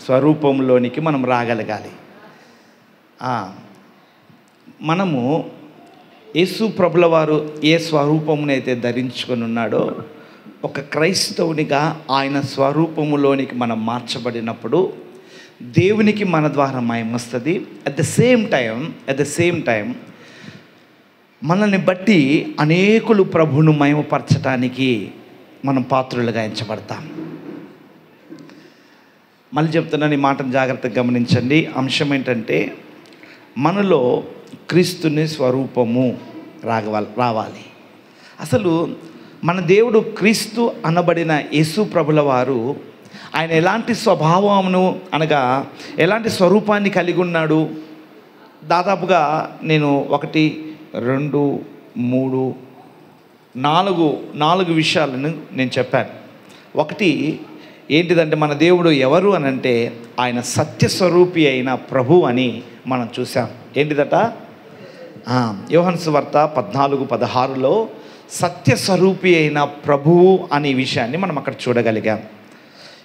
స్వరూపంలోనికి మనం రాగలగాలి. మనము యేసు ప్రభుల వారు ఏ స్వరూపమునైతే ధరించుకొని ఉన్నాడో, ఒక క్రైస్తవునిగా ఆయన స్వరూపములోనికి మనం మార్చబడినప్పుడు దేవునికి మన ద్వారా మహిమ వస్తుంది. అట్ ద సేమ్ టైం మనల్ని బట్టి అనేకులు ప్రభువును మహిమపరచడానికి మనం పాత్రులుగా ఎంచబడతాం. మళ్ళీ చెప్తున్నాను, ఈ మాటను జాగ్రత్తగా గమనించండి. అంశం ఏంటంటే, మనలో క్రీస్తుని స్వరూపము రావాలి. అసలు మన దేవుడు క్రీస్తు అనబడిన యేసు ప్రభుల వారు ఆయన ఎలాంటి స్వభావమును అనగా ఎలాంటి స్వరూపాన్ని కలిగి ఉన్నాడు? దాదాపుగా నేను 1, 2, 3, 4 విషయాలను నేను చెప్పాను. ఒకటి ఏంటిదంటే, మన దేవుడు ఎవరు అనంటే ఆయన సత్యస్వరూపి అయిన ప్రభు అని మనం చూసాం. ఏంటిదట? యోహాను సువార్త 14:16లో సత్యస్వరూపి అయిన ప్రభువు అనే విషయాన్ని మనం అక్కడ చూడగలిగాం.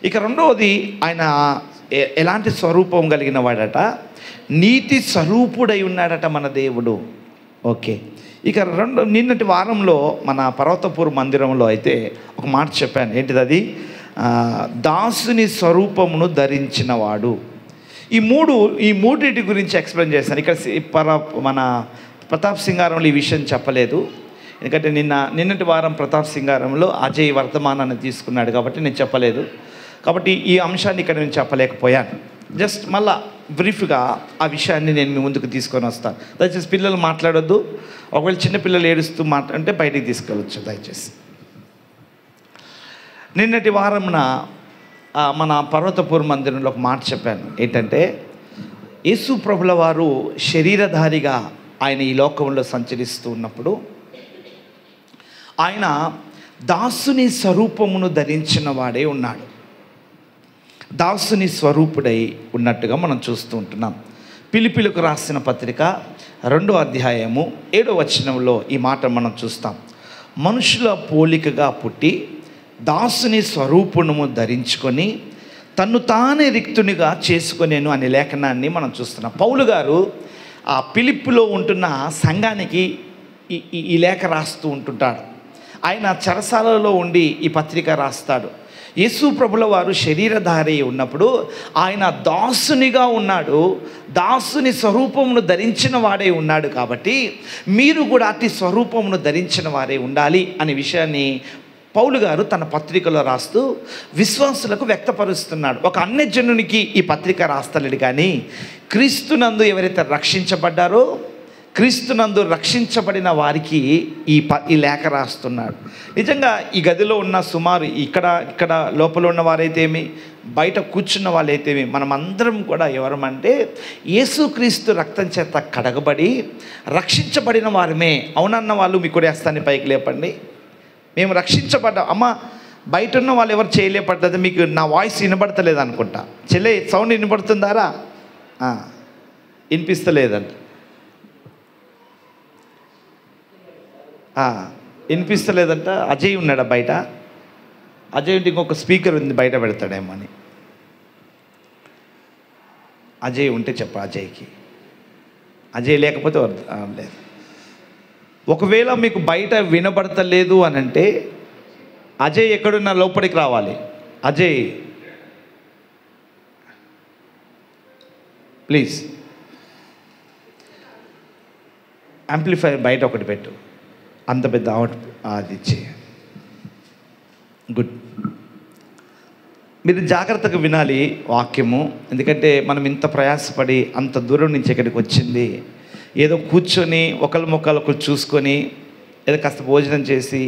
ఇక రెండవది, ఆయన ఎలాంటి స్వరూపం కలిగిన వాడట? నీతి స్వరూపుడై ఉన్నాడట మన దేవుడు. ఓకే. ఇక నిన్నటి వారంలో మన పర్వతపూర్ మందిరంలో అయితే ఒక మాట చెప్పాను. ఏంటిది అది? దాసుని స్వరూపమును ధరించిన వాడు. ఈ మూడింటి గురించి ఎక్స్ప్లెయిన్ చేశాను. ఇక్కడ మన ప్రతాప్ సింగారంలో ఈ విషయం చెప్పలేదు, ఎందుకంటే నిన్నటి వారం ప్రతాప్ సింగారంలో అజయ్ వర్తమానాన్ని తీసుకున్నాడు కాబట్టి నేను చెప్పలేదు. కాబట్టి ఈ అంశాన్ని ఇక్కడ నేను చెప్పలేకపోయాను. జస్ట్ మళ్ళా బ్రీఫ్గా ఆ విషయాన్ని నేను మీ ముందుకు తీసుకొని వస్తాను. దయచేసి పిల్లలు మాట్లాడొద్దు. ఒకవేళ చిన్నపిల్లలు ఏడుస్తూ అంటే బయటికి తీసుకెళ్ళచ్చు దయచేసి. నిన్నటి వారంన మన పర్వతపూర్ మందిరంలో ఒక మాట చెప్పాను. ఏంటంటే, యేసు ప్రభుల వారు శరీరధారిగా ఆయన ఈ లోకంలో సంచరిస్తూ ఉన్నప్పుడు ఆయన దాసుని స్వరూపమును ధరించిన వాడే ఉన్నాడు. దాసుని స్వరూపుడై ఉన్నట్టుగా మనం చూస్తూ ఉంటున్నాం. ఫిలిప్పీయులకు రాసిన పత్రిక 2వ అధ్యాయము 7వ వచనంలో ఈ మాట మనం చూస్తాం. మనుషుల పోలికగా పుట్టి దాసుని స్వరూపమును ధరించుకొని తన్ను తానే రిక్తునిగా చేసుకొనేను అనే లేఖనాన్ని మనం చూస్తున్నాం. పౌలు గారు ఆ ఫిలిప్పులో ఉంటున్న సంఘానికి ఈ లేఖ రాస్తూ ఉంటుంటాడు. ఆయన చెరసాలలో ఉండి ఈ పత్రిక రాస్తాడు. యేసు ప్రభుల వారు శరీరధారి ఉన్నప్పుడు ఆయన దాసునిగా ఉన్నాడు, దాసుని స్వరూపమును ధరించిన వాడే ఉన్నాడు. కాబట్టి మీరు కూడా అతి స్వరూపమును ధరించిన వారే ఉండాలి అనే విషయాన్ని పౌలు గారు తన పత్రికలో రాస్తూ విశ్వాసులకు వ్యక్తపరుస్తున్నాడు. ఒక అన్యజనునికి ఈ పత్రిక రాస్తలేడు, కానీ క్రీస్తునందు ఎవరైతే రక్షించబడ్డారో, క్రీస్తునందు రక్షించబడిన వారికి ఈ లేఖ రాస్తున్నాడు. నిజంగా ఈ గదిలో ఉన్న సుమారు ఇక్కడ లోపల ఉన్న వారైతేమి, బయట కూర్చున్న వాళ్ళైతేమి, మనమందరం కూడా ఎవరమంటే యేసుక్రీస్తు రక్తం చేత కడగబడి రక్షించబడిన వారమే. అవునన్న వాళ్ళు మీ కూడా వేస్తాన్ని పైకి లేపండి. మేము రక్షించబడ్డాం. అమ్మ, బయట ఉన్న వాళ్ళు ఎవరు చేయలేపడ్డది? మీకు నా వాయిస్ వినబడతలేదు అనుకుంటా. చెల్లె, సౌండ్ వినబడుతుందారా? వినిపిస్తలేదంట. వినిపిస్తలేదంట. అజయ్ ఉన్నాడా బయట? అజయ్ ఉంటే ఇంకొక స్పీకర్ ఉంది, బయట పెడతాడేమో అని. అజయ్ ఉంటే చెప్ప అజయ్కి. అజయ్ లేకపోతే లేదు. ఒకవేళ మీకు బయట వినబడతలేదు అని అంటే అజయ్ ఎక్కడున్నా లోపలికి రావాలి. అజయ్ ప్లీజ్ యాంప్లిఫైర్ బయట ఒకటి పెట్టు, అంత పెద్ద అది ఇచ్చి. గుడ్. మీరు జాగ్రత్తగా వినాలి వాక్యము, ఎందుకంటే మనం ఇంత ప్రయాసపడి అంత దూరం నుంచి ఇక్కడికి వచ్చింది ఏదో కూర్చొని ఒకళ్ళొకళ్ళు చూసుకొని ఏదో కాస్త భోజనం చేసి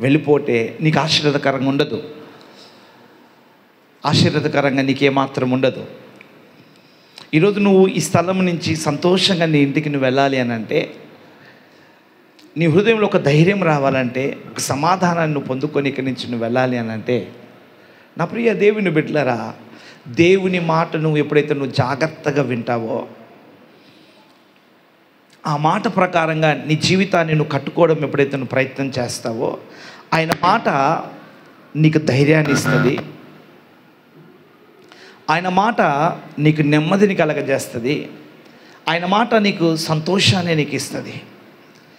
వెళ్ళిపోతే నీకు ఆశీర్వాదకరంగా ఉండదు. ఆశీర్వాదకరంగా నీకేమాత్రం ఉండదు. ఈరోజు నువ్వు ఈ స్థలం నుంచి సంతోషంగా నీ ఇంటికి నువ్వు వెళ్ళాలి అని అంటే, నీ హృదయంలో ఒక ధైర్యం రావాలంటే, ఒక సమాధానాన్ని నువ్వు పొందుకొని ఇక్కడి నుంచి నువ్వు వెళ్ళాలి అని అంటే, నా ప్రియ దేవుని బిడ్డలారా, దేవుని మాట నువ్వు ఎప్పుడైతే నువ్వు జాగ్రత్తగా వింటావో, ఆ మాట ప్రకారంగా నీ జీవితాన్ని నువ్వు కట్టుకోవడం ఎప్పుడైతే నువ్వు ప్రయత్నం చేస్తావో, ఆయన మాట నీకు ధైర్యాన్ని ఇస్తుంది. ఆయన మాట నీకు నెమ్మదిని కలగజేస్తుంది. ఆయన మాట నీకు సంతోషాన్ని నీకు ఇస్తుంది.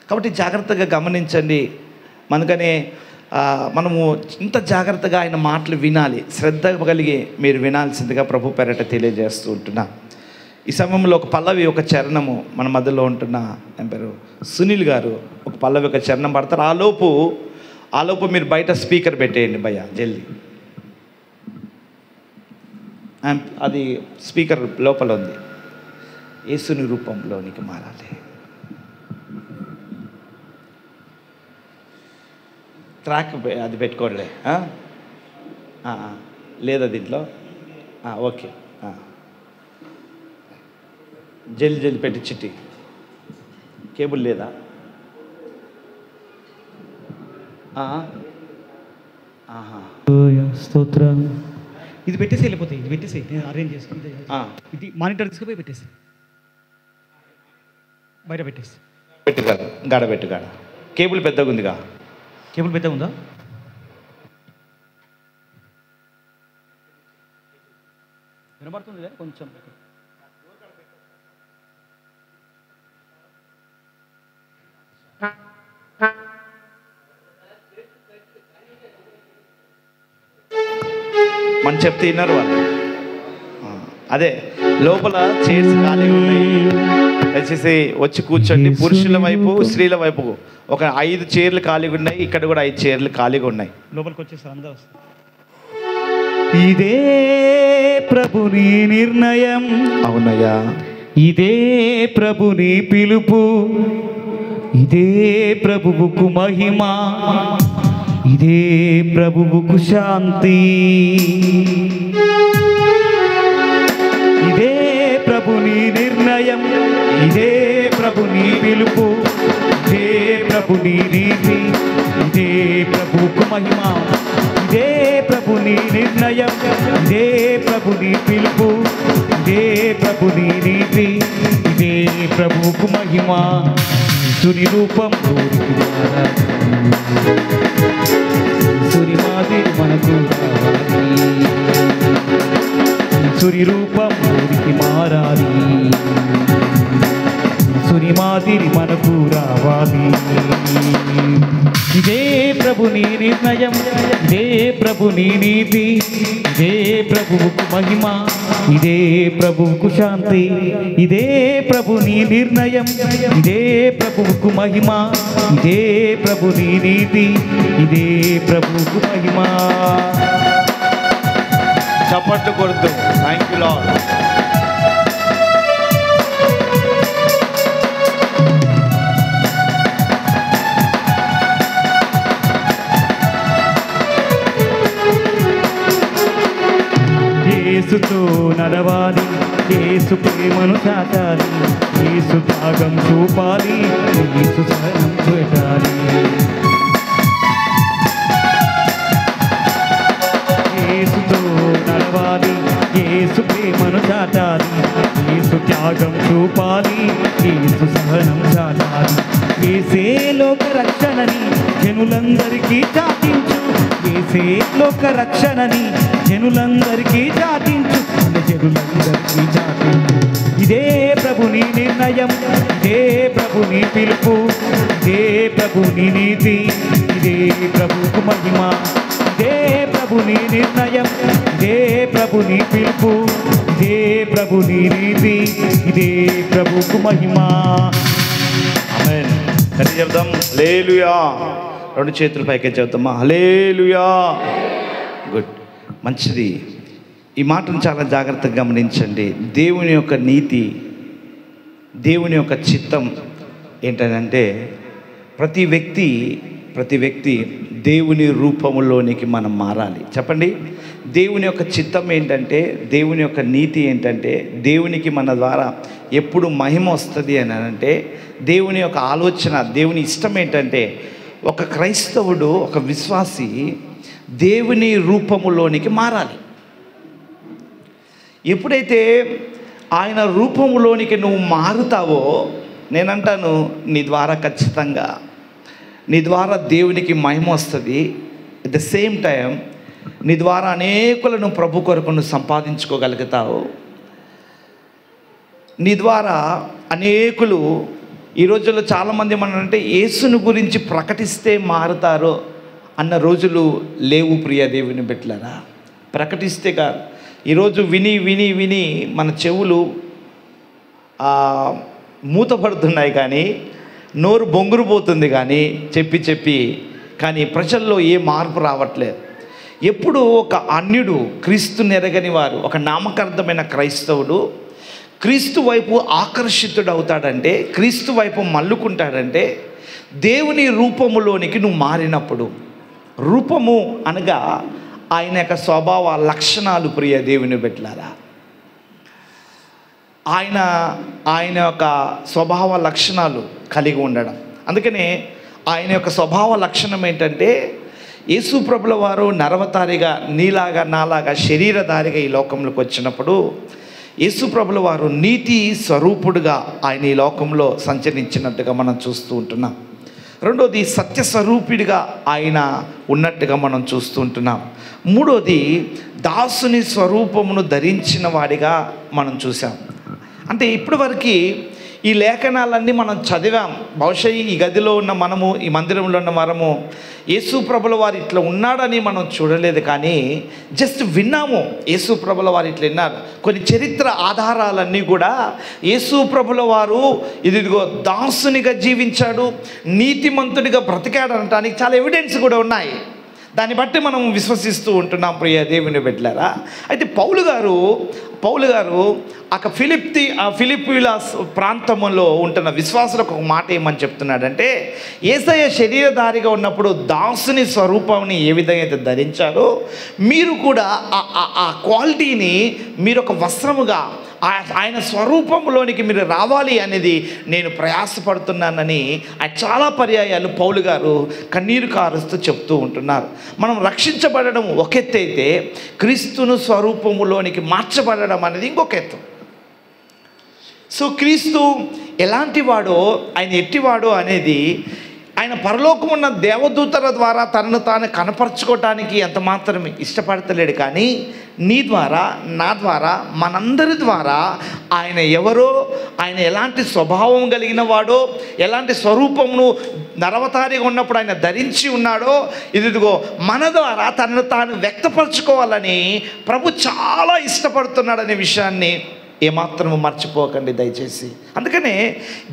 కాబట్టి జాగ్రత్తగా గమనించండి. అందుకనే మనము ఇంత జాగ్రత్తగా ఆయన మాటలు వినాలి, శ్రద్ధ కలిగి మీరు వినాల్సిందిగా ప్రభు పేరట తెలియజేస్తూ ఉంటున్నా. ఈ సమయంలో ఒక పల్లవి, ఒక చరణము మన మధ్యలో ఉంటున్న ఏం పేరు సునీల్ గారు ఒక పల్లవి, ఒక చరణం పడతారు. ఆలోపు మీరు బయట స్పీకర్ పెట్టేయండి భయ్యా, జల్దీ. అది స్పీకర్ లోపల ఉంది. యేసుని రూపంలోనికి మారాలి. ట్రాక్ అది పెట్టుకోండి. లేదా దీంట్లో ఓకే. జల్లి పెట్టి చిట్టి కేబుల్ లేదా? స్తోత్రం. ఇది పెట్టేసి వెళ్ళిపోతాయి. ఇది పెట్టేసి నేను అరేంజ్ చేసుకుంటే ఇది మానిటర్ తీసుకుపోయి పెట్టేసి బయట పెట్టేసి పెట్టు గాడ పెట్టు గాడ. కేబుల్ పెద్దగా ఉందిగా. కేబుల్ పెద్దగా ఉందా? వినబడుతుంది కొంచెం. మనం చెప్తే విన్నారు వాళ్ళు. అదే లోపల చైర్స్ ఖాళీగా ఉన్నాయి, దయచేసి వచ్చి కూర్చోండి. పురుషుల వైపు స్త్రీల వైపు ఒక 5 చైర్లు ఖాళీగా ఉన్నాయి. ఇక్కడ కూడా 5 చైర్లు ఖాళీగా ఉన్నాయి. లోపలికి వచ్చేసారు అందరూ. ఇదే ప్రభుని నిర్ణయం. అవునయ్యా. ఇదే ప్రభుని పిలుపు. ఇదే ప్రభువుకు మహిమ. ఇదే ప్రభువుకు శాంతి. ఇదే ప్రభుని నిర్ణయం. ఇదే ప్రభుని పిలుపు. ఇదే ప్రభుని నీతి. ఇదే ప్రభువుకు మహిమ. ఇదే ప్రభుని నిర్ణయం. ఇదే ప్రభుని పిలుపు. ఇదే ప్రభుని నీతి. ఇదే ప్రభువుకు మహిమ. సుని రూపం సుని మాదిరి మనకు సుని రూపం ఊరికి మారాలి. సుని మాదిరి మనకు రావాలి. ఇదే ప్రభుని నిర్ణయం. ఇదే ప్రభుని నీతి. ఇదే ప్రభువుకు మహిమ. ఇదే ప్రభువుకు శాంతి. ఇదే ప్రభుని నిర్ణయం. ఇదే ప్రభువుకు మహిమ. ఇదే ప్రభుని నీతి. ఇదే ప్రభువుకు మహిమ. చప్పట్లు కొడుతూ థ్యాంక్ యూ లార్డ్. యేసుతో నడవాలి. యేసు ప్రేమను చాటాలి. యేసు త్యాగం చూపాలి. యేసు సహనం పెట్టాలి. యేసుతో నడవాలి. యేసు ప్రేమను చాటాలి. యేసు త్యాగం చూపాలి. యేసు సహనం చాటాలి. యేసే లోక రక్షణని జనులందరికీ చాటించు. యేసే లోక రక్షణని జనులందరికీ చాటించు. జనులందరికీ చాటించు. ఇదే ప్రభుని నిర్ణయం. ఇదే ప్రభుని పిలుపు. ఇదే ప్రభుని నీతి. ఇదే ప్రభువుకు మహిమ. ఇదే ప్రభుని నిర్ణయం. ఇదే ప్రభుని పిలుపు. ఇదే ప్రభుని నీతి. ఇదే ప్రభువుకు మహిమ. ఆమేన్. సరే చెప్దాం హల్లెలూయా. 2 చేతులు పైకి చెప్తామా హల్లెలూయా. గుడ్, మంచిది. ఈ మాటను చాలా జాగ్రత్తగా గమనించండి. దేవుని యొక్క నీతి, దేవుని యొక్క చిత్తం ఏంటంటే ప్రతి వ్యక్తి దేవుని రూపంలోనికి మనం మారాలి. చెప్పండి, దేవుని యొక్క చిత్తం ఏంటంటే, దేవుని యొక్క నీతి ఏంటంటే, దేవునికి మన ద్వారా ఎప్పుడు మహిమ వస్తుంది అని అంటే, దేవుని యొక్క ఆలోచన, దేవుని ఇష్టం ఏంటంటే ఒక క్రైస్తవుడు, ఒక విశ్వాసి దేవుని రూపములోనికి మారాలి. ఎప్పుడైతే ఆయన రూపంలోనికి నువ్వు మారుతావో, నేనంటాను నీ ద్వారా ఖచ్చితంగా నీ ద్వారా దేవునికి మహిమ వస్తుంది. అట్ ద సేమ్ టైం నీ ద్వారా అనేకులను ప్రభు కొరకు నువ్వు సంపాదించుకోగలుగుతావు. నీ ద్వారా అనేకులు ఈ రోజుల్లో చాలామంది ఏమన్నారంటే యేసును గురించి ప్రకటిస్తే మారుతారు అన్న రోజులు లేవు ప్రియ దేవుని బిడ్డలారా. ప్రకటిస్తే కాదు, ఈరోజు విని విని విని మన చెవులు మూతపడుతున్నాయి, కానీ నోరు బొంగురుపోతుంది కానీ చెప్పి చెప్పి, కానీ ప్రజల్లో ఏ మార్పు రావట్లేదు. ఎప్పుడు ఒక అన్యుడు, క్రీస్తుని ఎరగని వారు, ఒక నామకార్థమైన క్రైస్తవుడు క్రీస్తు వైపు ఆకర్షితుడు అవుతాడంటే, క్రీస్తు వైపు మల్లుకుంటాడంటే దేవుని రూపములోనికి నువ్వు మారినప్పుడు. రూపము అనగా ఆయన యొక్క స్వభావ లక్షణాలు ప్రియ దేవుని బిడ్డలారా. ఆయన యొక్క స్వభావ లక్షణాలు కలిగి ఉండడం. అందుకనే ఆయన యొక్క స్వభావ లక్షణం ఏంటంటే, యేసు ప్రభుల వారు నరవతారిగా నీలాగా నాలాగా శరీరధారిగా ఈ లోకంలోకి వచ్చినప్పుడు యేసు ప్రభుల వారు నీతి స్వరూపుడుగా ఆయన ఈ లోకంలో సంచరించినట్టుగా మనం చూస్తూ ఉంటున్నాం. రెండోది సత్య స్వరూపుడిగా ఆయన ఉన్నట్టుగా మనం చూస్తూ ఉంటున్నాం. మూడోది దాసుని స్వరూపమును ధరించిన వాడిగా మనం చూసాం. అంటే ఇప్పటివరకు ఈ లేఖనాలన్నీ మనం చదివాం. బహుశా ఈ గదిలో ఉన్న మనము, ఈ మందిరంలో ఉన్న మనము యేసు ప్రభుల వారు ఇట్లా ఉన్నాడని మనం చూడలేదు, కానీ జస్ట్ విన్నాము. యేసు ప్రభుల వారు ఇట్లా విన్నారు. కొన్ని చరిత్ర ఆధారాలన్నీ కూడా యేసు ప్రభుల వారు ఇదిగో దాసునిగా జీవించాడు, నీతిమంతుడిగా బ్రతికాడు అనడానికి చాలా ఎవిడెన్స్ కూడా ఉన్నాయి. దాన్ని బట్టి మనం విశ్వసిస్తూ ఉంటున్నాం ప్రియ దేవుని బిడ్డలారా. అయితే పౌలు గారు ఫిలిప్పీల ప్రాంతంలో ఉంటున్న విశ్వాసులకు ఒక మాట ఏమని చెప్తున్నాడంటే, యేసయ్య శరీరధారిగా ఉన్నప్పుడు దాసుని స్వరూపాన్ని ఏ విధంగా అయితే ధరించారో మీరు కూడా ఆ క్వాలిటీని మీరు ఒక వస్త్రముగా ఆయన స్వరూపంలోనికి మీరు రావాలి అనేది నేను ప్రయాసపడుతున్నానని చాలా పర్యాయాలు పౌలు గారు కన్నీరు కారుస్తూ చెప్తూ ఉంటున్నారు. మనం రక్షించబడడం ఒక ఎత్తు అయితే, క్రీస్తును స్వరూపములోనికి మార్చబడడం అనేది ఇంకొక ఎత్తు. సో క్రీస్తు ఎలాంటి వాడో, ఆయన ఎట్టివాడో అనేది ఆయన పరలోకం ఉన్న దేవదూతల ద్వారా తనను తాను కనపరచుకోవటానికి ఎంత మాత్రం ఇష్టపడతలేడు, కానీ నీ ద్వారా, నా ద్వారా, మనందరి ద్వారా ఆయన ఎవరో, ఆయన ఎలాంటి స్వభావం కలిగిన వాడో, ఎలాంటి స్వరూపమును నరవతారిగా ఉన్నప్పుడు ఆయన ధరించి ఉన్నాడో, ఇదిగో మన ద్వారా తనను తాను వ్యక్తపరచుకోవాలని ప్రభు చాలా ఇష్టపడుతున్నాడనే విషయాన్ని ఏమాత్రము మర్చిపోకండి దయచేసి. అందుకనే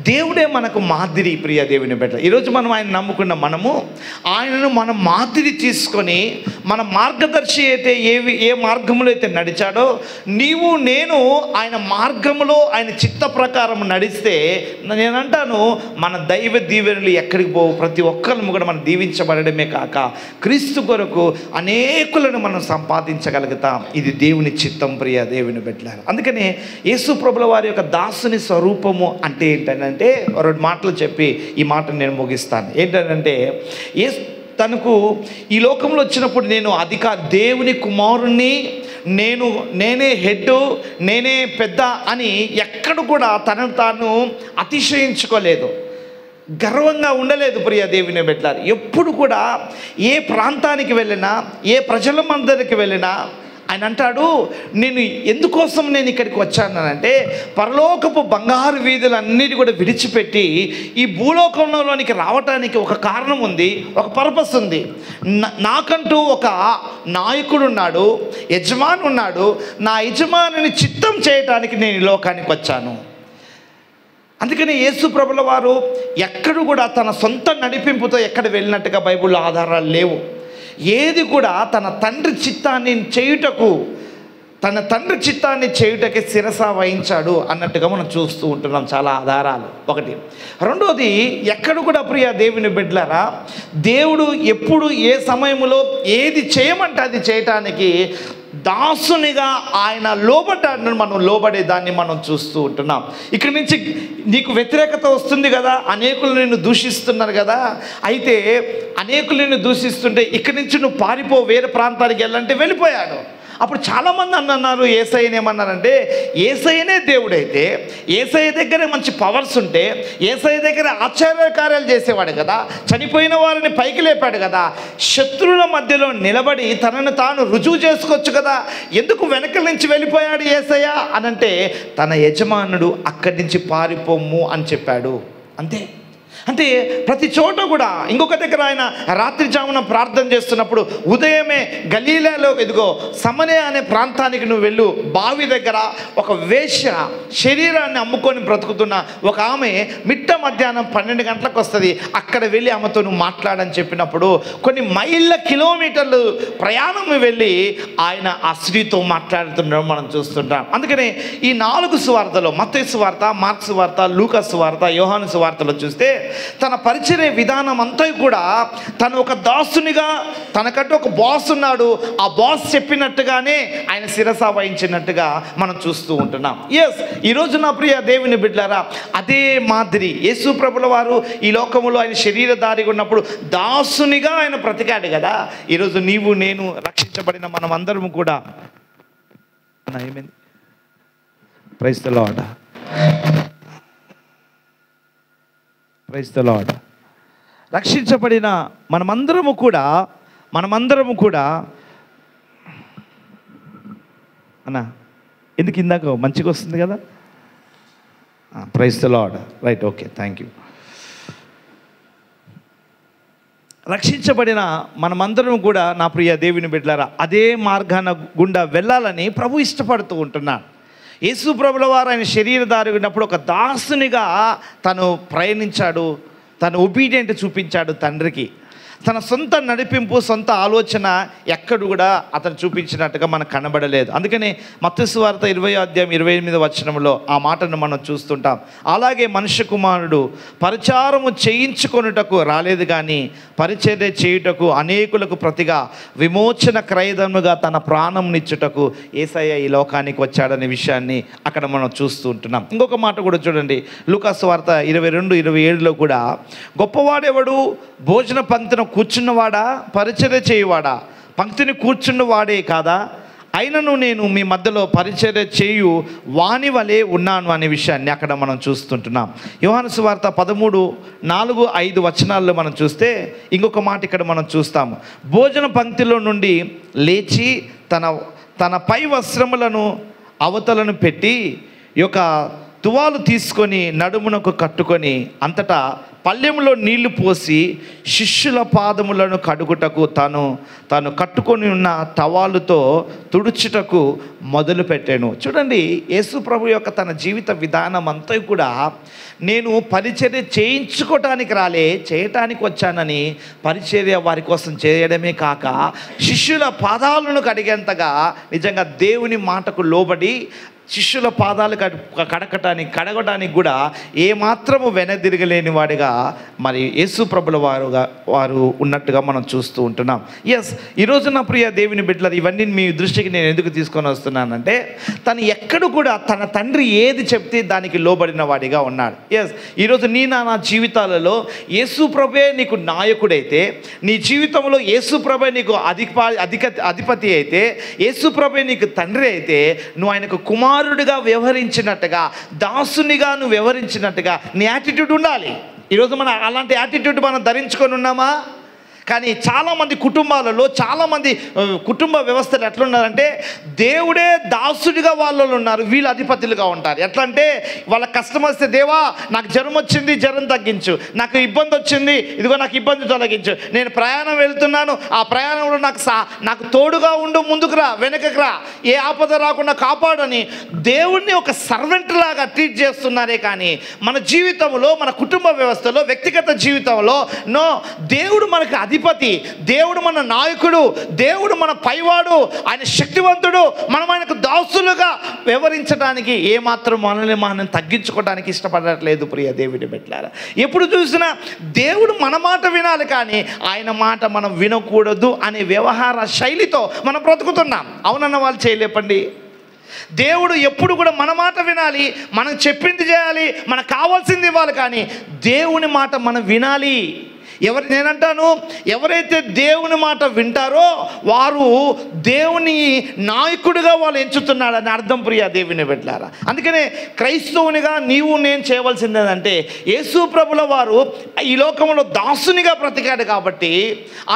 దేవుడే మనకు మాదిరి ప్రియ దేవుని బిడ్డ. ఈరోజు మనం ఆయన నమ్ముకున్న మనము ఆయనను మనం మాదిరి తీసుకొని, మన మార్గదర్శి అయితే ఏ మార్గంలో అయితే నడిచాడో, నీవు నేను ఆయన మార్గంలో ఆయన చిత్త ప్రకారం నడిస్తే నేనంటాను మన దైవ దీవెనలు ఎక్కడికి పోవు. ప్రతి ఒక్కరిని కూడా మనం దీవించబడమే కాక క్రీస్తు కొరకు అనేకులను మనం సంపాదించగలుగుతాం. ఇది దేవుని చిత్తం ప్రియ దేవుని బిడ్డలారా. అందుకనే యేసు ప్రభుల వారి యొక్క దాసుని స్వరూపము అంటే ఏంటంటే, రెండు మాటలు చెప్పి ఈ మాటను నేను ముగిస్తాను. ఏంటంటే, తనకు ఈ లోకంలో వచ్చినప్పుడు నేను దేవుని కుమారుణ్ణి, నేనే హెడ్, నేనే పెద్ద అని ఎక్కడ కూడా తనను తాను అతిశయించుకోలేదు, గర్వంగా ఉండలేదు ప్రియ దేవుని బిడ్డలారా. ఎప్పుడు కూడా ఏ ప్రాంతానికి వెళ్ళినా, ఏ ప్రజలందరికి వెళ్ళినా ఆయన అంటాడు, నేను ఎందుకోసం నేను ఇక్కడికి వచ్చానంటే, పరలోకపు బంగారు వీధులన్నిటి కూడా విడిచిపెట్టి ఈ భూలోకంలోనికి రావటానికి ఒక కారణం ఉంది, ఒక పర్పస్ ఉంది. నాకంటూ ఒక నాయకుడు ఉన్నాడు, యజమాని ఉన్నాడు. నా యజమానిని చిత్తం చేయటానికి నేను ఈ లోకానికి వచ్చాను. అందుకని యేసు ప్రభుల వారు ఎక్కడ కూడా తన సొంత నడిపింపుతో ఎక్కడ వెళ్ళినట్టుగా బైబిల్లో ఆధారాలు లేవు. ఏది కూడా తన తండ్రి చిత్తాన్ని చేయుటకే శిరస వహించాడు అన్నట్టుగా మనం చూస్తూ ఉంటున్నాం చాలా ఆధారాలు. ఒకటి. రెండోది, ఎక్కడ కూడా ప్రియ దేవుని బిడ్డలారా, దేవుడు ఎప్పుడు ఏ సమయంలో ఏది చేయమంటే అది చేయటానికి దాసునిగా ఆయన లోబడ్డాన్ని మనం లోబడేదాన్ని మనం చూస్తూ ఉంటున్నాం. ఇక్కడి నుంచి నీకు వ్యతిరేకత వస్తుంది కదా, అనేకులు నిన్ను దూషిస్తున్నారు కదా. అయితే అనేకులు నిన్ను దూషిస్తుంటే ఇక్కడి నుంచి నువ్వు పారిపో, వేరే ప్రాంతానికి వెళ్ళంటే వెళ్ళిపోయాడు. అప్పుడు చాలామంది అన్నారు యేసయ్యని ఏమన్నారంటే, యేసయ్యనే దేవుడైతే, యేసయ్య దగ్గర మంచి పవర్స్ ఉంటే, యేసయ్య దగ్గర ఆశ్చర్య కార్యాలు చేసేవాడు కదా, చనిపోయిన వారిని పైకి లేపాడు కదా, శత్రువుల మధ్యలో నిలబడి తనను తాను రుజువు చేసుకోవచ్చు కదా, ఎందుకు వెనక నుంచి వెళ్ళిపోయాడు యేసయ్య అనంటే, తన యజమానుడు అక్కడి నుంచి పారిపోమ్ము అని చెప్పాడు. అంతే. అంటే ప్రతి చోట కూడా, ఇంకొక దగ్గర ఆయన రాత్రి జామున ప్రార్థన చేస్తున్నప్పుడు, ఉదయమే గలీలాలో ఇదిగో సమరయ అనే ప్రాంతానికి నువ్వు వెళ్ళు, బావి దగ్గర ఒక వేశ్య శరీరాన్ని అమ్ముకొని బ్రతుకుతున్న ఒక ఆమె మిట్ట మధ్యాహ్నం 12 గంటలకు వస్తుంది, అక్కడ వెళ్ళి ఆమెతో నువ్వు మాట్లాడని చెప్పినప్పుడు కొన్ని మైళ్ళ కిలోమీటర్లు ప్రయాణం వెళ్ళి ఆయన ఆ స్త్రీతో మాట్లాడుతుండడం మనం చూస్తుంటాం. అందుకనే ఈ 4 సువార్తలో, మత్తయి సువార్త, మార్కు సువార్త, లూకా సువార్త, యోహాను సువార్తలో చూస్తే తన పరిచర్య విధానం అంతా కూడా తను ఒక దాసునిగా, తనకంటూ ఒక బాస్ ఉన్నాడు, ఆ బాస్ చెప్పినట్టుగానే ఆయన శిరస వహించినట్టుగా మనం చూస్తూ ఉంటున్నాం. ఎస్, ఈరోజు నా ప్రియ దేవుని బిడ్డలారా, అదే మాదిరి యేసు ప్రభుల వారు ఈ లోకములో ఆయన శరీరధారిగా ఉన్నప్పుడు దాసునిగా ఆయన బ్రతికాడు కదా. ఈరోజు నీవు నేను రక్షించబడిన మనం అందరం కూడా ఏమైంది? Praise the Lord. Praise the Lord. రక్షించబడిన మనమందరము కూడా అన్నా, ఎందుకు ఇందాక మంచిగా వస్తుంది కదా? Praise the Lord. Right, okay, thank you. రక్షించబడిన మనమందరం కూడా నా ప్రియ దేవుని బిడ్డలారా, అదే మార్గాన గుండా వెళ్ళాలని ప్రభు ఇష్టపడుతూ ఉంటున్నాడు. యేసు ప్రభుల వారు ఆయన శరీరధారి ఉన్నప్పుడు ఒక దాసునిగా తను ప్రయాణించాడు, తను ఒబీడియంట్ చూపించాడు తండ్రికి. తన సొంత నడిపింపు, సొంత ఆలోచన ఎక్కడ కూడా అతను చూపించినట్టుగా మనకు కనబడలేదు. అందుకని మత్తయి సువార్త 20:28 ఆ మాటను మనం చూస్తుంటాం. అలాగే మనుష్య కుమారుడు పరిచారము చేయించుకొనుటకు రాలేదు కానీ పరిచర్య చేయుటకు అనేకులకు ప్రతిగా విమోచన క్రయదముగా తన ప్రాణంనిచ్చుటకు యేసయ్య ఈ లోకానికి వచ్చాడనే విషయాన్ని అక్కడ మనం చూస్తూ ఉంటున్నాం. ఇంకొక మాట కూడా చూడండి, లూకా సువార్త 22:27 కూడా, గొప్పవాడెవడు? భోజన పంక్తిని కూర్చున్నవాడా, పరిచర్య చేయువాడా? పంక్తిని కూర్చున్నవాడే కాదా? అయినను నేను మీ మధ్యలో పరిచర్య చేయు వాని వలె ఉన్నాను అనే విషయాన్ని అక్కడ మనం చూస్తుంటున్నాం. యోహాను సువార్త 13:4-5 మనం చూస్తే ఇంకొక మాట ఇక్కడ మనం చూస్తాము. భోజన పంక్తిలో నుండి లేచి తన పై వస్త్రములను అవతలను పెట్టి యొక్క తువాలు తీసుకొని నడుమునకు కట్టుకొని అంతటా పళ్ళెంలో నీళ్లు పోసి శిష్యుల పాదములను కడుగుటకు తాను కట్టుకొని ఉన్న టవాలుతో తుడుచుటకు మొదలుపెట్టాను. చూడండి, యేసు ప్రభు యొక్క తన జీవిత విధానం అంతా కూడా, నేను పరిచర్య చేయించుకోవటానికి చేయటానికి వచ్చానని పరిచర్య వారి కోసం చేయడమే కాక శిష్యుల పాదాలను కడిగేంతగా నిజంగా దేవుని మాటకు లోబడి శిష్యుల పాదాలు కడగటానికి కూడా ఏమాత్రము వెనదిరగలేని వాడిగా మరి యేసు ప్రభుల వారు ఉన్నట్టుగా మనం చూస్తూ ఉంటున్నాం. ఎస్, ఈరోజు నా ప్రియ దేవుని బిడ్డలు, ఇవన్నీ మీ దృష్టికి నేను ఎందుకు తీసుకొని వస్తున్నానంటే, తను ఎక్కడ కూడా తన తండ్రి ఏది చెప్తే దానికి లోబడిన వాడిగా ఉన్నాడు. ఎస్, ఈరోజు నా జీవితాలలో యేసు ప్రభువే నీకు నాయకుడైతే, నీ జీవితంలో యేసు ప్రభువే నీకు అధిపతి అయితే, యేసు ప్రభువే నీకు తండ్రి అయితే, నువ్వు ఆయనకు కుమారుడిగా వ్యవహరించినట్టుగా, దాసునిగా నువ్వు వ్యవహరించినట్టుగా నీ యాటిట్యూడ్ ఉండాలి. ఈరోజు మనం అలాంటి యాటిట్యూడ్ మనం ధరించుకొని ఉన్నామా? కానీ చాలామంది కుటుంబాలలో, చాలామంది కుటుంబ వ్యవస్థలు ఎట్లున్నారంటే, దేవుడే దాసుడిగా వాళ్ళు ఉన్నారు, వీళ్ళు అధిపతులుగా ఉంటారు. ఎట్లా అంటే, వాళ్ళ కష్టం వస్తే, దేవా నాకు జ్వరం వచ్చింది, జ్వరం తగ్గించు, నాకు ఇబ్బంది వచ్చింది, ఇదిగో నాకు ఇబ్బంది తొలగించు, నేను ప్రయాణం వెళ్తున్నాను, ఆ ప్రయాణంలో నాకు తోడుగా ఉండు, ముందుకు రా, వెనకకు రా, ఏ ఆపద రాకుండా కాపాడని దేవుడిని ఒక సర్వెంట్ లాగా ట్రీట్ చేస్తున్నారే. కానీ మన జీవితంలో, మన కుటుంబ వ్యవస్థలో, వ్యక్తిగత జీవితంలో దేవుడు మనకు అధిపతి, దేవుడు మన నాయకుడు, దేవుడు మన పైవాడు, ఆయన శక్తివంతుడు. మనం ఆయనకు దాసులుగా వ్యవహరించడానికి ఏమాత్రం మనల్ని తగ్గించుకోవడానికి ఇష్టపడట్లేదు ప్రియ దేవుడి బిడ్డలారా. ఎప్పుడు చూసినా దేవుడు మన మాట వినాలి కానీ ఆయన మాట మనం వినకూడదు అనే వ్యవహార శైలితో మనం బ్రతుకుతున్నాం. అవునన్న వాళ్ళు చేయలేపండి. దేవుడు ఎప్పుడు కూడా మన మాట వినాలి, మనం చెప్పింది చేయాలి, మనకు కావాల్సింది ఇవ్వాలి. కానీ దేవుని మాట మనం వినాలి. నేనంటాను, ఎవరైతే దేవుని మాట వింటారో వారు దేవుని నాయకుడిగా వాళ్ళు ఎంచుతున్నాడని అర్థం. ప్రియ దేవుని బిడ్డలారా, అందుకనే క్రైస్తవునిగా నీవు నేను చేయవలసింది ఏంటంటే, యేసు ప్రభుల వారు ఈ లోకంలో దాసునిగా బ్రతికాడు కాబట్టి,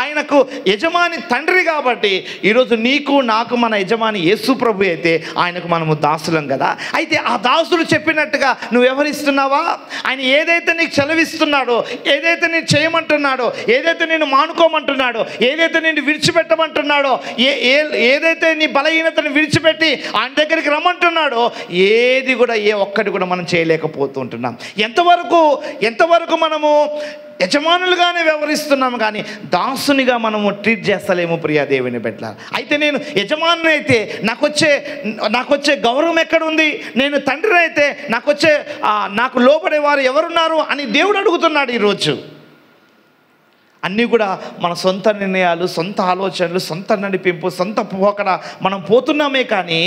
ఆయనకు యజమాని తండ్రి కాబట్టి, ఈరోజు నీకు నాకు మన యజమాని యేసు ప్రభు అయితే ఆయనకు మనము దాసులం కదా. అయితే ఆ దాసుడు చెప్పినట్టుగా నువ్వు వ్యవహరిస్తున్నావా? ఆయన ఏదైతే నీకు సెలవిస్తున్నాడో, ఏదైతే నేను చేయమంటున్నాడో, ఏదైతే నేను మానుకోమంటున్నాడో, ఏదైతే నేను విడిచిపెట్టమంటున్నాడో, ఏదైతే నీ బలహీనతను విడిచిపెట్టి ఆయన దగ్గరికి రమ్మంటున్నాడో, ఏది కూడా ఏ ఒక్కటి కూడా మనం చేయలేకపోతుంటున్నాం. ఎంతవరకు మనము యజమానులుగానే వ్యవహరిస్తున్నాము, కానీ దాసునిగా మనము ట్రీట్ చేస్తలేము. ప్రియా దేవుని బిడ్డల, అయితే నేను యజమాని అయితే నాకొచ్చే గౌరవం ఎక్కడుంది? నేను తండ్రి అయితే నాకు లోబడేవారు ఎవరున్నారు అని దేవుడు అడుగుతున్నాడు. ఈరోజు అన్నీ కూడా మన సొంత నిర్ణయాలు, సొంత ఆలోచనలు, సొంత నడిపింపు, సొంత పోకడ మనం పోతున్నామే, కానీ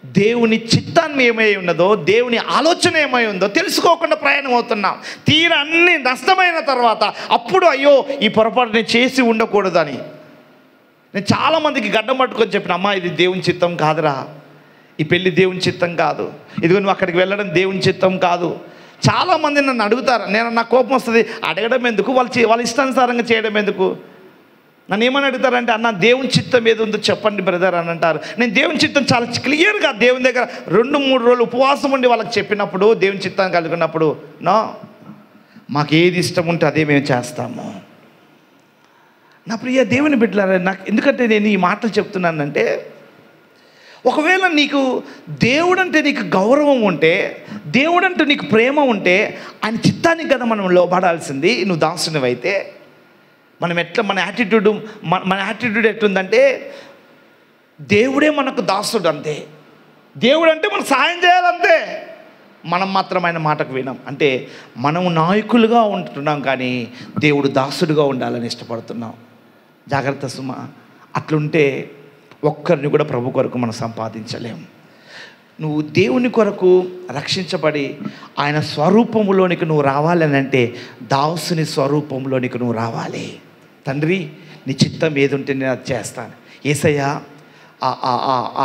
దేవుని చిత్తాన్ని ఏమై ఉన్నదో, దేవుని ఆలోచన ఏమై ఉందో తెలుసుకోకుండా ప్రయాణం అవుతున్నాం. తీరా అన్ని నష్టమైన తర్వాత అప్పుడు అయ్యో ఈ పొరపాటు నేను చేసి ఉండకూడదని నేను చాలామందికి గడ్డం పట్టుకొని చెప్పిన, అమ్మా ఇది దేవుని చిత్తం కాదురా, ఈ పెళ్ళి దేవుని చిత్తం కాదు, ఇదిగో నువ్వు అక్కడికి వెళ్ళడం దేవుని చిత్తం కాదు. చాలామంది నన్ను అడుగుతారు, నాకు కోపం వస్తుంది. అడగడం ఎందుకు, వాళ్ళ ఇష్టానుసారంగా చేయడం ఎందుకు? నన్ను ఏమని అడుగుతారంటే, అన్న దేవుని చిత్తం ఏది ఉందో చెప్పండి బ్రదర్ అని అంటారు. నేను దేవుని చిత్తం చాలా క్లియర్గా దేవుని దగ్గర 2-3 రోజులు ఉపవాసం ఉండి వాళ్ళకి చెప్పినప్పుడు, దేవుని చిత్తాన్ని కలుగున్నప్పుడు, నో మాకు ఏది ఇష్టం ఉంటే అదే మేము చేస్తాము. నా ప్రియ దేవుని బిడ్డలారా, నాకు ఎందుకంటే నేను ఈ మాటలు చెప్తున్నానంటే, ఒకవేళ నీకు దేవుడంటే నీకు గౌరవం ఉంటే, దేవుడంటే నీకు ప్రేమ ఉంటే, ఆయన చిత్తానికి కదా మనం లోబడాల్సింది. నువ్వు దాసునివైతే మన యాటిట్యూడ్ ఎట్లుందంటే, దేవుడే మనకు దాసుడు అంతే. దేవుడు అంటే మనకు సహాయం చేయాలంతే. మనం మాత్రం ఆయన మాటకు వినాం. అంటే మనము నాయకులుగా ఉంటున్నాం, కానీ దేవుడు దాసుడుగా ఉండాలని ఇష్టపడుతున్నాం. జాగ్రత్త సుమ, అట్లుంటే ఒక్కరిని కూడా ప్రభు కొరకు మనం సంపాదించలేము. నువ్వు దేవుని కొరకు రక్షించబడి ఆయన స్వరూపంలోనికి నువ్వు రావాలని అంటే, దాసుని స్వరూపంలోనికి నువ్వు రావాలి. తండ్రి నీ చిత్తం ఏది ఉంటే నేను అది చేస్తాను. యేసయ్య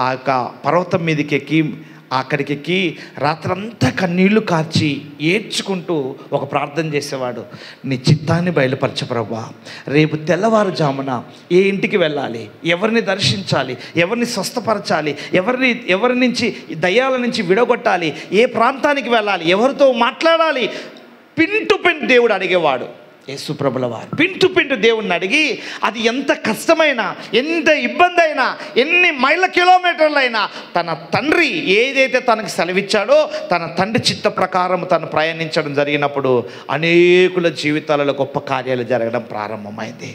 ఆ యొక్క పర్వతం మీదకి ఎక్కి అక్కడికి రాత్రంతా కన్నీళ్లు కార్చి ఏడ్చుకుంటూ ఒక ప్రార్థన చేసేవాడు. నీ చిత్తాన్ని బయలుపరచు ప్రభువా, రేపు తెల్లవారుజామున ఏ ఇంటికి వెళ్ళాలి, ఎవరిని దర్శించాలి, ఎవరిని స్వస్థపరచాలి, ఎవరి నుంచి దయ్యాల నుంచి విడగొట్టాలి, ఏ ప్రాంతానికి వెళ్ళాలి, ఎవరితో మాట్లాడాలి, పిన్ టు పిన్ దేవుడు అడిగేవాడు. యేసు ప్రభుల వారు పిన్ టు పిన్ దేవుడిని అడిగి, అది ఎంత కష్టమైనా, ఎంత ఇబ్బంది అయినా, ఎన్ని మైళ్ళ కిలోమీటర్లైనా తన తండ్రి ఏదైతే తనకు సెలవిచ్చాడో తన తండ్రి చిత్త ప్రకారం తను ప్రయాణించడం జరిగినప్పుడు అనేకుల జీవితాలలో గొప్ప కార్యాలు జరగడం ప్రారంభమైంది.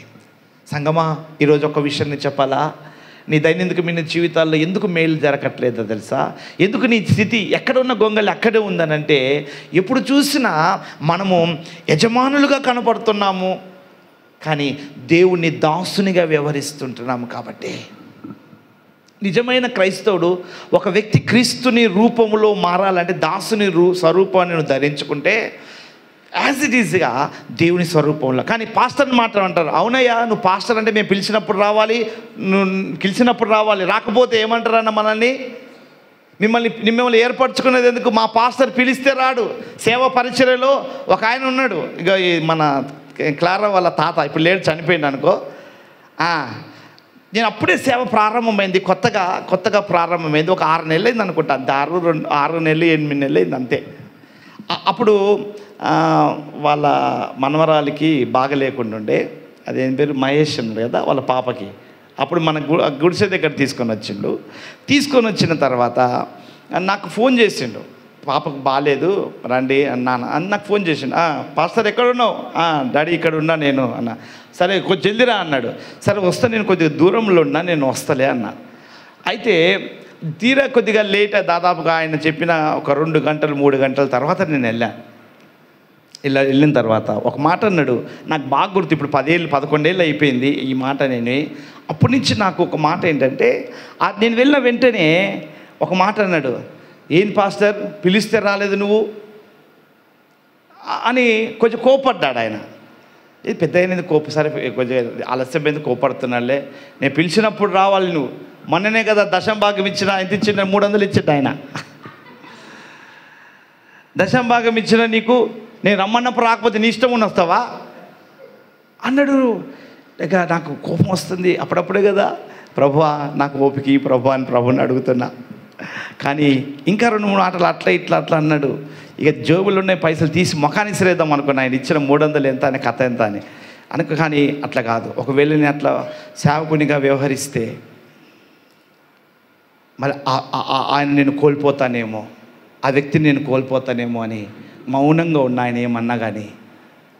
సంగమా, ఈరోజు ఒక విషయాన్ని చెప్పాలా? నీ దైనందికమైన జీవితాల్లో ఎందుకు మేలు జరగట్లేదో తెలుసా? ఎందుకు నీ స్థితి ఎక్కడున్న గొంగలి అక్కడే ఉందనంటే, ఎప్పుడు చూసినా మనము యజమానులుగా కనపడుతున్నాము, కానీ దేవుణ్ణి దాసునిగా వ్యవహరిస్తుంటున్నాము. కాబట్టి నిజమైన క్రైస్తవుడు, ఒక వ్యక్తి క్రీస్తుని రూపంలో మారాలంటే దాసుని స్వరూపాన్ని ధరించుకుంటే యాజ్ ఇట్ ఈజ్గా దేవుని స్వరూపంలో. కానీ పాస్టర్ని మాత్రం అంటారు, అవునయ్యా నువ్వు పాస్టర్ అంటే మేము పిలిచినప్పుడు రావాలి, రాకపోతే ఏమంటారన్న మనల్ని, మిమ్మల్ని ఏర్పరచుకునేది ఎందుకు? మా పాస్టర్ పిలిస్తే రాడు. సేవ పరిచర్యలో ఒక ఆయన ఉన్నాడు, ఇక మన క్లారా వాళ్ళ తాత, ఇప్పుడు లేడు, చనిపోయింది అనుకో. నేను అప్పుడే సేవ ప్రారంభమైంది, కొత్తగా ప్రారంభమైంది. ఒక 6 నెలలు అయింది అనుకుంటా, అంతే. 6 నెలలు 8 నెలలు అయింది అంతే. అప్పుడు వాళ్ళ మనవరాలికి బాగా లేకుండా ఉండే, అదేం పేరు మహేష్ ఉన్నాడు కదా వాళ్ళ పాపకి. అప్పుడు మన గుడిసె దగ్గర తీసుకొని వచ్చిన తర్వాత నాకు ఫోన్ చేసిండు, పాపకు బాగాలేదు రండి అన్నాను అని నాకు ఫోన్ చేసిండు. పాస్టర్ ఎక్కడున్నావు? డాడీ ఇక్కడ ఉన్నా నేను అన్న. సరే కొంచెం జల్దిరా అన్నాడు. సరే వస్తా, నేను కొద్దిగా దూరంలో ఉన్నా, నేను వస్తలే అన్నా. అయితే తీరా కొద్దిగా లేట్, దాదాపుగా ఆయన చెప్పిన ఒక 2 గంటలు 3 గంటల తర్వాత నేను వెళ్ళిన తర్వాత ఒక మాట అన్నాడు, నాకు బాగా గుర్తు. ఇప్పుడు 11 ఏళ్ళు అయిపోయింది ఈ మాట. నేను అప్పటి నుంచి నాకు ఒక మాట ఏంటంటే, నేను వెళ్ళిన వెంటనే ఒక మాట అన్నాడు, ఏం పాస్టర్ పిలిస్తే రాలేదు నువ్వు అని కొంచెం కోపడ్డాడు ఆయన. ఇది పెద్ద అయినది సరే కొంచెం ఆలస్యమైంది కోపడుతున్నాడులే, నేను పిలిచినప్పుడు రావాలి, నువ్వు మొన్ననే కదా దశం భాగం ఇచ్చిన, ఎంత ఇచ్చిన 300 ఇచ్చిండు ఆయన. దశం భాగం ఇచ్చిన నీకు, నేను రమ్మన్నప్పుడు రాకపోతే నీ ఇష్టం ఉన్న వస్తావా అన్నాడు. ఇక నాకు కోపం వస్తుంది అప్పుడప్పుడే కదా, ప్రభువా నాకు ఓపిక ప్రభు అని ప్రభుని అడుగుతున్నా. కానీ ఇంకా 2-3 ఆటలు అట్లా ఇట్లా అన్నాడు. ఇక జోబులు ఉన్నాయి పైసలు తీసి ముఖానికి సిరేద్దాం అనుకున్నా, ఆయన ఇచ్చిన 300 ఎంత అని కథ ఎంత అని అనుకో. కానీ అట్లా కాదు, ఒకవేళ నేను అట్లా సేవకునిగా వ్యవహరిస్తే మరి ఆయన నేను కోల్పోతానేమో, ఆ వ్యక్తిని నేను కోల్పోతానేమో అని మౌనంగా ఉన్న ఆయన ఏమన్నా కానీ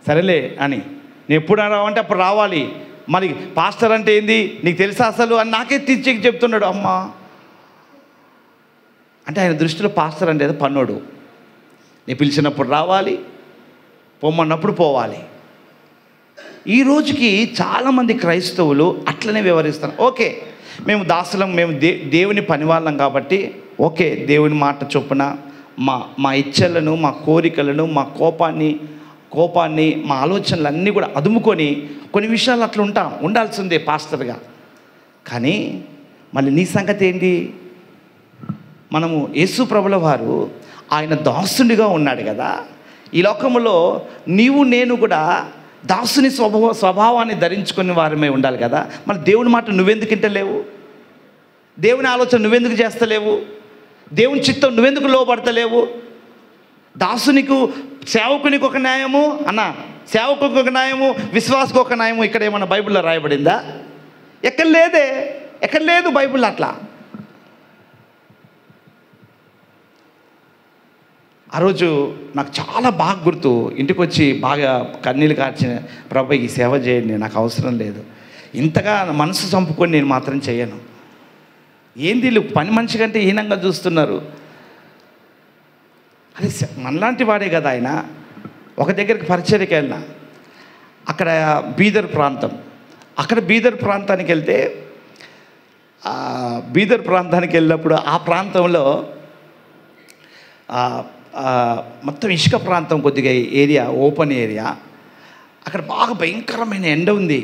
సరేలే అని, నేను ఎప్పుడు రావంటే అప్పుడు రావాలి, మరి పాస్టర్ అంటే ఏంది నీకు తెలుసా అసలు అని నాకే తీర్చి చెప్తున్నాడు. అమ్మా అంటే ఆయన దృష్టిలో పాస్టర్ అంటే ఏదో పన్నోడు, నేను పిలిచినప్పుడు రావాలి, పొమ్మన్నప్పుడు పోవాలి. ఈ రోజుకి చాలామంది క్రైస్తవులు అట్లనే వ్యవహరిస్తారు. ఓకే మేము దాసులం, మేము దేవుని పనివాళ్ళం కాబట్టి ఓకే, దేవుని మాట చొప్పున మా ఇచ్చలను, మా కోరికలను, మా కోపాన్ని మా ఆలోచనలన్నీ కూడా అదుముకొని కొన్ని విషయాలు అట్లా ఉండాల్సిందే పాస్టర్గా. కానీ మళ్ళీ నీ సంగతి ఏంటి? మనము యేసు ప్రభుల వారు ఆయన దాసునిగా ఉన్నాడు కదా, ఈ లోకంలో నీవు నేను కూడా దాసుని స్వభావాన్ని ధరించుకునే వారమే ఉండాలి కదా. మరి దేవుని మాట నువ్వెందుకు వింటలేవు? దేవుని ఆలోచన నువ్వెందుకు చేస్తలేవు? దేవుని చిత్తం నువ్వెందుకు లోబడతలేవు? దాసునికు సేవకునికి ఒక న్యాయము అన్న, సేవకునికి ఒక న్యాయము, విశ్వాసకు ఒక న్యాయము ఇక్కడ ఏమన్నా బైబిల్లో రాయబడిందా? ఎక్కడ లేదే, ఎక్కడ లేదు బైబిల్లో అట్లా. ఆ రోజు నాకు చాలా బాగా గుర్తు, ఇంటికి వచ్చి బాగా కన్నీళ్ళు కార్చిన, ప్రభు ఈ సేవ చేయండి, నాకు అవసరం లేదు, ఇంతగా మనసు చంపుకొని నేను మాత్రం చేయను. ఏంది వీళ్ళు పని మనిషి కంటే హీనంగా చూస్తున్నారు. అదే మనలాంటి వాడే కదా ఆయన. ఒక దగ్గరికి పరిచర్యకి వెళ్ళినా, అక్కడ బీదర్ ప్రాంతానికి వెళ్తే, బీదర్ ప్రాంతానికి వెళ్ళినప్పుడు ఆ ప్రాంతంలో మొత్తం ఇసుక ప్రాంతం, కొద్దిగా ఏరియా ఓపెన్ ఏరియా, అక్కడ బాగా భయంకరమైన ఎండ ఉంది.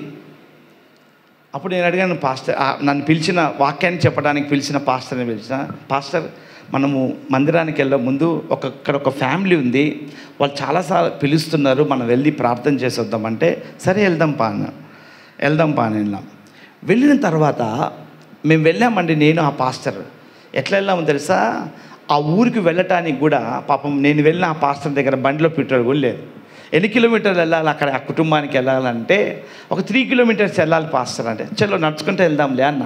అప్పుడు నేను అడిగాను పాస్టర్, నన్ను పిలిచిన వాక్యాన్ని చెప్పడానికి పిలిచిన పాస్టర్ని పాస్టర్ మనము మందిరానికి వెళ్ళే ముందు ఇక్కడ ఒక ఫ్యామిలీ ఉంది, వాళ్ళు చాలాసార్లు పిలుస్తున్నారు, మనం వెళ్ళి ప్రార్థన చేసి వద్దామంటే సరే వెళ్దాం పా అని వెళ్ళాం. వెళ్ళిన తర్వాత మేము వెళ్ళామండి, నేను ఆ పాస్టర్ ఎట్లా వెళ్ళామో తెలుసా, ఆ ఊరికి వెళ్ళటానికి కూడా పాపం నేను వెళ్ళిన ఆ పాస్టర్ దగ్గర బండిలో పెట్రోల్ కూడా లేదు. ఎన్ని కిలోమీటర్లు వెళ్ళాలి అక్కడ ఆ కుటుంబానికి వెళ్ళాలంటే, ఒక 3 కిలోమీటర్స్ వెళ్ళాలి పాస్టర్ అంటే, చలో నడుచుకుంటే వెళ్దాంలే అన్న.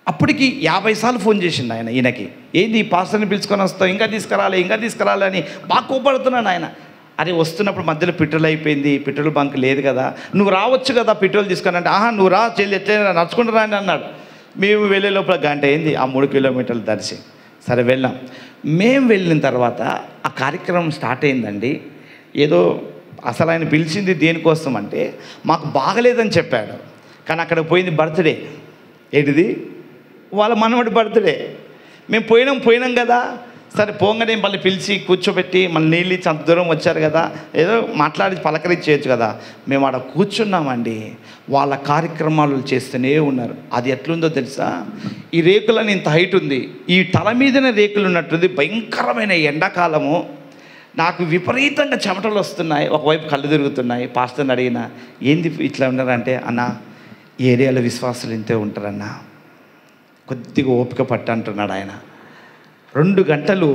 అప్పటికి 50 సార్లు ఫోన్ చేసిండు ఆయన, ఈయనకి ఏంది ఈ పాస్టర్ని పిలుచుకొని వస్తావు, ఇంకా తీసుకురాలి అని బాగా కోపడుతున్నాను ఆయన. అరే వస్తున్నప్పుడు మధ్యలో పెట్రోల్ అయిపోయింది, పెట్రోల్ బంక్ లేదు కదా, నువ్వు రావచ్చు కదా పెట్రోల్ తీసుకొని అంటే, నువ్వు రా చెల్లి ఎట్లయినా నడుచుకుంటూ రాని అన్నాడు. మేము వెళ్ళే లోపల గంట అయింది ఆ 3 కిలోమీటర్లు దర్శి. సరే వెళ్ళాం. మేము వెళ్ళిన తర్వాత ఆ కార్యక్రమం స్టార్ట్ అయిందండి. ఏదో అసలు ఆయన పిలిచింది దేనికోసం అంటే మాకు బాగలేదని చెప్పాడు, కానీ అక్కడ పోయింది బర్త్డే. ఏంటిది? వాళ్ళ మనవడి బర్త్డే. మేము పోయినాం కదా, సరే పోగానే మళ్ళీ పిలిచి కూర్చోబెట్టి మళ్ళీ నీళ్ళు ఇచ్చి అంత దూరం వచ్చారు కదా, ఏదో మాట్లాడి పలకరించేయచ్చు కదా. మేము ఆడ కూర్చున్నామండి, వాళ్ళ కార్యక్రమాలు చేస్తూనే ఉన్నారు. అది ఎట్లుందో తెలుసా, ఈ రేకులని ఇంత హైట్ ఉంది, ఈ తల మీదనే రేకులు ఉన్నట్టుంది, భయంకరమైన ఎండాకాలము, నాకు విపరీతంగా చెమటలు వస్తున్నాయి, ఒకవైపు కళ్ళు తిరుగుతున్నాయి. పాస్టర్ని అడిగిన ఏంది ఇట్లా ఉన్నారంటే, అన్న ఈ ఏరియాలో విశ్వాసులు ఇంతే ఉంటారన్న, కొద్దిగా ఓపిక పట్టు అంటున్నాడు ఆయన. 2 గంటలు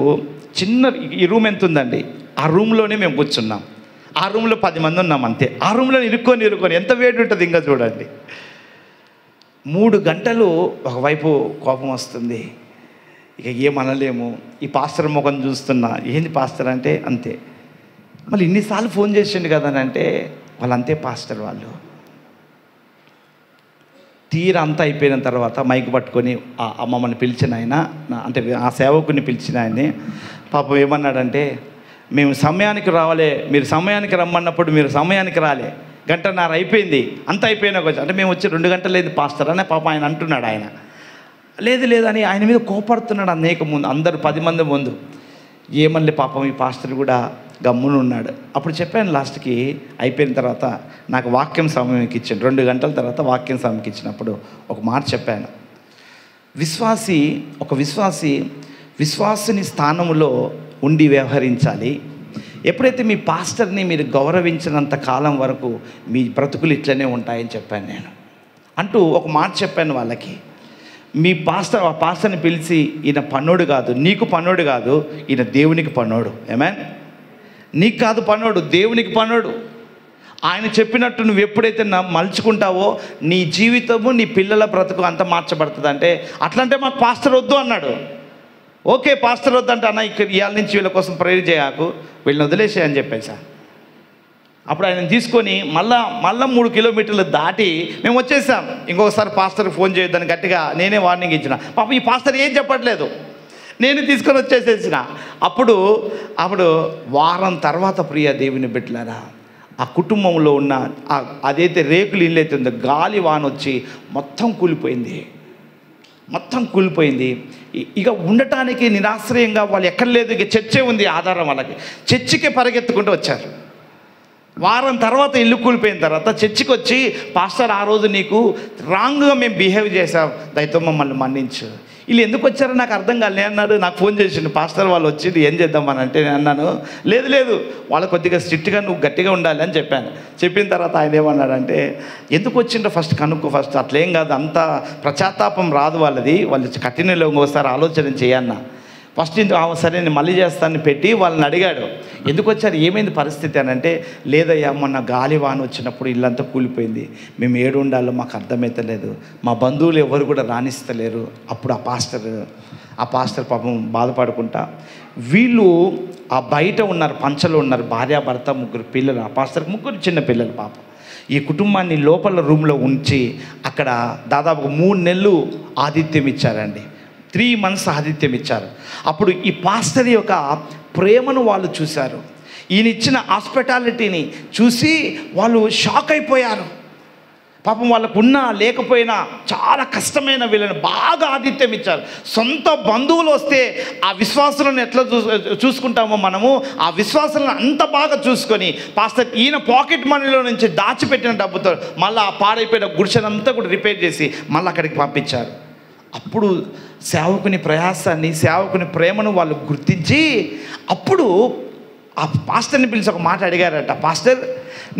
చిన్న, ఈ రూమ్ ఎంత ఉందండి, ఆ రూమ్లోనే మేము కూర్చున్నాం. ఆ రూమ్లో 10 మంది ఉన్నాం అంతే. ఆ రూమ్లో ఇరుక్కొని ఎంత వేడి ఉంటుంది ఇంకా చూడండి. 3 గంటలు ఒకవైపు కోపం వస్తుంది, ఇక ఏమనలేము. ఈ పాస్టర్ ముఖం చూస్తున్నా, ఏంది పాస్టర్ అంటే అంతే. మళ్ళీ ఇన్నిసార్లు ఫోన్ చేసిండు కదా అని అంటే, వాళ్ళు అంతే పాస్టర్ వాళ్ళు. తీరా అంతా అయిపోయిన తర్వాత మైక్ పట్టుకొని మమ్మల్ని పిలిచిన ఆయన, అంటే ఆ సేవకుని పిలిచిన ఆయన్ని పాపం ఏమన్నాడంటే, మేము సమయానికి రావాలి, మీరు సమయానికి రమ్మన్నప్పుడు మీరు సమయానికి రాలే, 1.5 గంట అయిపోయింది, అంత అయిపోయినా కొంచెం అంటే మేము వచ్చి 2 గంటలు లేదు పాస్టర్ అనే పాపం ఆయన అంటున్నాడు. ఆయన లేదు అని ఆయన మీద కోపడుతున్నాడు అందరు 10 మంది ముందు. ఏమల్లే పాపం ఈ పాస్టర్ కూడా గమ్మున ఉన్నాడు. అప్పుడు చెప్పాను లాస్ట్కి అయిపోయిన తర్వాత నాకు వాక్యం సమయంకి ఇచ్చాను. 2 గంటల తర్వాత వాక్యం సమయంకి ఇచ్చినప్పుడు ఒక మాట చెప్పాను. ఒక విశ్వాసిని స్థానంలో ఉండి వ్యవహరించాలి. ఎప్పుడైతే మీ పాస్టర్ని మీరు గౌరవించినంత కాలం వరకు మీ బ్రతుకులు ఇట్లనే ఉంటాయని చెప్పాను నేను. అంటూ ఒక మాట చెప్పాను వాళ్ళకి. ఆ పాస్టర్ని పిలిచి, ఈయన పన్నోడు కాదు, నీకు పన్నోడు కాదు, ఈయన దేవునికి పన్నోడు. ఏమేన్? నీకు కాదు పన్నోడు, దేవునికి పన్నోడు. ఆయన చెప్పినట్టు నువ్వు ఎప్పుడైతే మలుచుకుంటావో నీ జీవితము, నీ పిల్లల బ్రతుకు అంత మార్చబడుతుంది. అంటే అట్లంటే మాకు పాస్టర్ వద్దు అన్నాడు. ఓకే, పాస్టర్ వద్దంటే అన్న ఇక్కడ ఇవాళ నుంచి వీళ్ళ కోసం ప్రేయర్ చేయకు, వీళ్ళని వదిలేసేయని చెప్పేసా. అప్పుడు ఆయన తీసుకొని మళ్ళా 3 కిలోమీటర్లు దాటి మేము వచ్చేసాం. ఇంకొకసారి పాస్టర్కి ఫోన్ చేయొద్దని గట్టిగా నేనే వార్నింగ్ ఇచ్చిన. పాపం ఈ పాస్టర్ ఏం చెప్పట్లేదు, నేను తీసుకొని వచ్చేసేసిన. అప్పుడు వారం తర్వాత ప్రియ దేవుని బిడ్డలారా, ఆ కుటుంబంలో ఉన్న అదైతే రేకులు ఇల్లు అయితే ఉందో గాలి వాన వచ్చి మొత్తం కూలిపోయింది. ఇక ఉండటానికి నిరాశ్రయంగా వాళ్ళు ఎక్కడ లేదు. ఇక చర్చే ఉంది ఆధారం వాళ్ళకి. చర్చికే పరిగెత్తుకుంటూ వచ్చారు. వారం తర్వాత ఇల్లు కూలిపోయిన తర్వాత చర్చికి వచ్చి, పాస్టర్ ఆ రోజు నీకు రాంగ్గా మేము బిహేవ్ చేసాం, దయతో మమ్మల్ని మన్నించు. వీళ్ళు ఎందుకు వచ్చారో నాకు అర్థం కాలే అన్నాడు. నాకు ఫోన్ చేసిండు, పాస్టర్ వాళ్ళు వచ్చి ఏం చేద్దామని అంటే నేను అన్నాను, లేదు వాళ్ళు కొద్దిగా స్ట్రిక్ట్గా నువ్వు గట్టిగా ఉండాలి అని చెప్పాను. చెప్పిన తర్వాత ఆయన ఏమన్నాడంటే, ఎందుకు వచ్చిండ్రో ఫస్ట్ కనుక్కో, ఫస్ట్ అట్లేం కాదు, అంత పశ్చాత్తాపం రాదు వాళ్ళది, వాళ్ళు కఠినలో ఇంకోసారి ఆలోచన చేయన్న. ఫస్ట్ సరే నేను మళ్ళీ చేస్తానని పెట్టి వాళ్ళని అడిగాడు, ఎందుకు వచ్చారు, ఏమైంది పరిస్థితి అని అంటే, లేదయ్యా మొన్న గాలి వాన వచ్చినప్పుడు ఇల్లంతా కూలిపోయింది, మేము ఏడు ఉండాలో మాకు అర్థమవుతలేదు, మా బంధువులు ఎవరు కూడా రాణిస్తలేరు. అప్పుడు ఆ పాస్టర్ పాపం బాధపడుకుంటా, వీళ్ళు ఆ బయట ఉన్నారు, పంచలో ఉన్నారు, భార్యాభర్త 3 పిల్లలు, ఆ పాస్టర్కి 3 చిన్న పిల్లలు. పాపం ఈ కుటుంబాన్ని లోపల రూమ్లో ఉంచి అక్కడ దాదాపుగా 3 నెలలు ఆతిథ్యం ఇచ్చారండి. 3 months ఆతిథ్యం ఇచ్చారు. అప్పుడు ఈ పాస్టర్ యొక్క ప్రేమను వాళ్ళు చూశారు. ఈయన ఇచ్చిన హాస్పిటాలిటీని చూసి వాళ్ళు షాక్ అయిపోయారు. పాపం వాళ్ళకు ఉన్నా లేకపోయినా చాలా కష్టమైన వీళ్ళని బాగా ఆతిథ్యం ఇచ్చారు. సొంత బంధువులు వస్తే ఆ విశ్వాసులను ఎట్లా చూసుకుంటామో మనము, ఆ విశ్వాసులను అంత బాగా చూసుకొని పాస్టర్ ఈయన పాకెట్ మనీలో నుంచి దాచిపెట్టిన డబ్బుతో మళ్ళీ ఆ పాడైపోయిన గుడిసెనంతా కూడా రిపేర్ చేసి మళ్ళీ అక్కడికి పంపించారు. అప్పుడు సేవకుని ప్రయాసాన్ని, సేవకుని ప్రేమను వాళ్ళు గుర్తించి అప్పుడు ఆ పాస్టర్ని పిలిచి ఒక మాట అడిగారట, పాస్టర్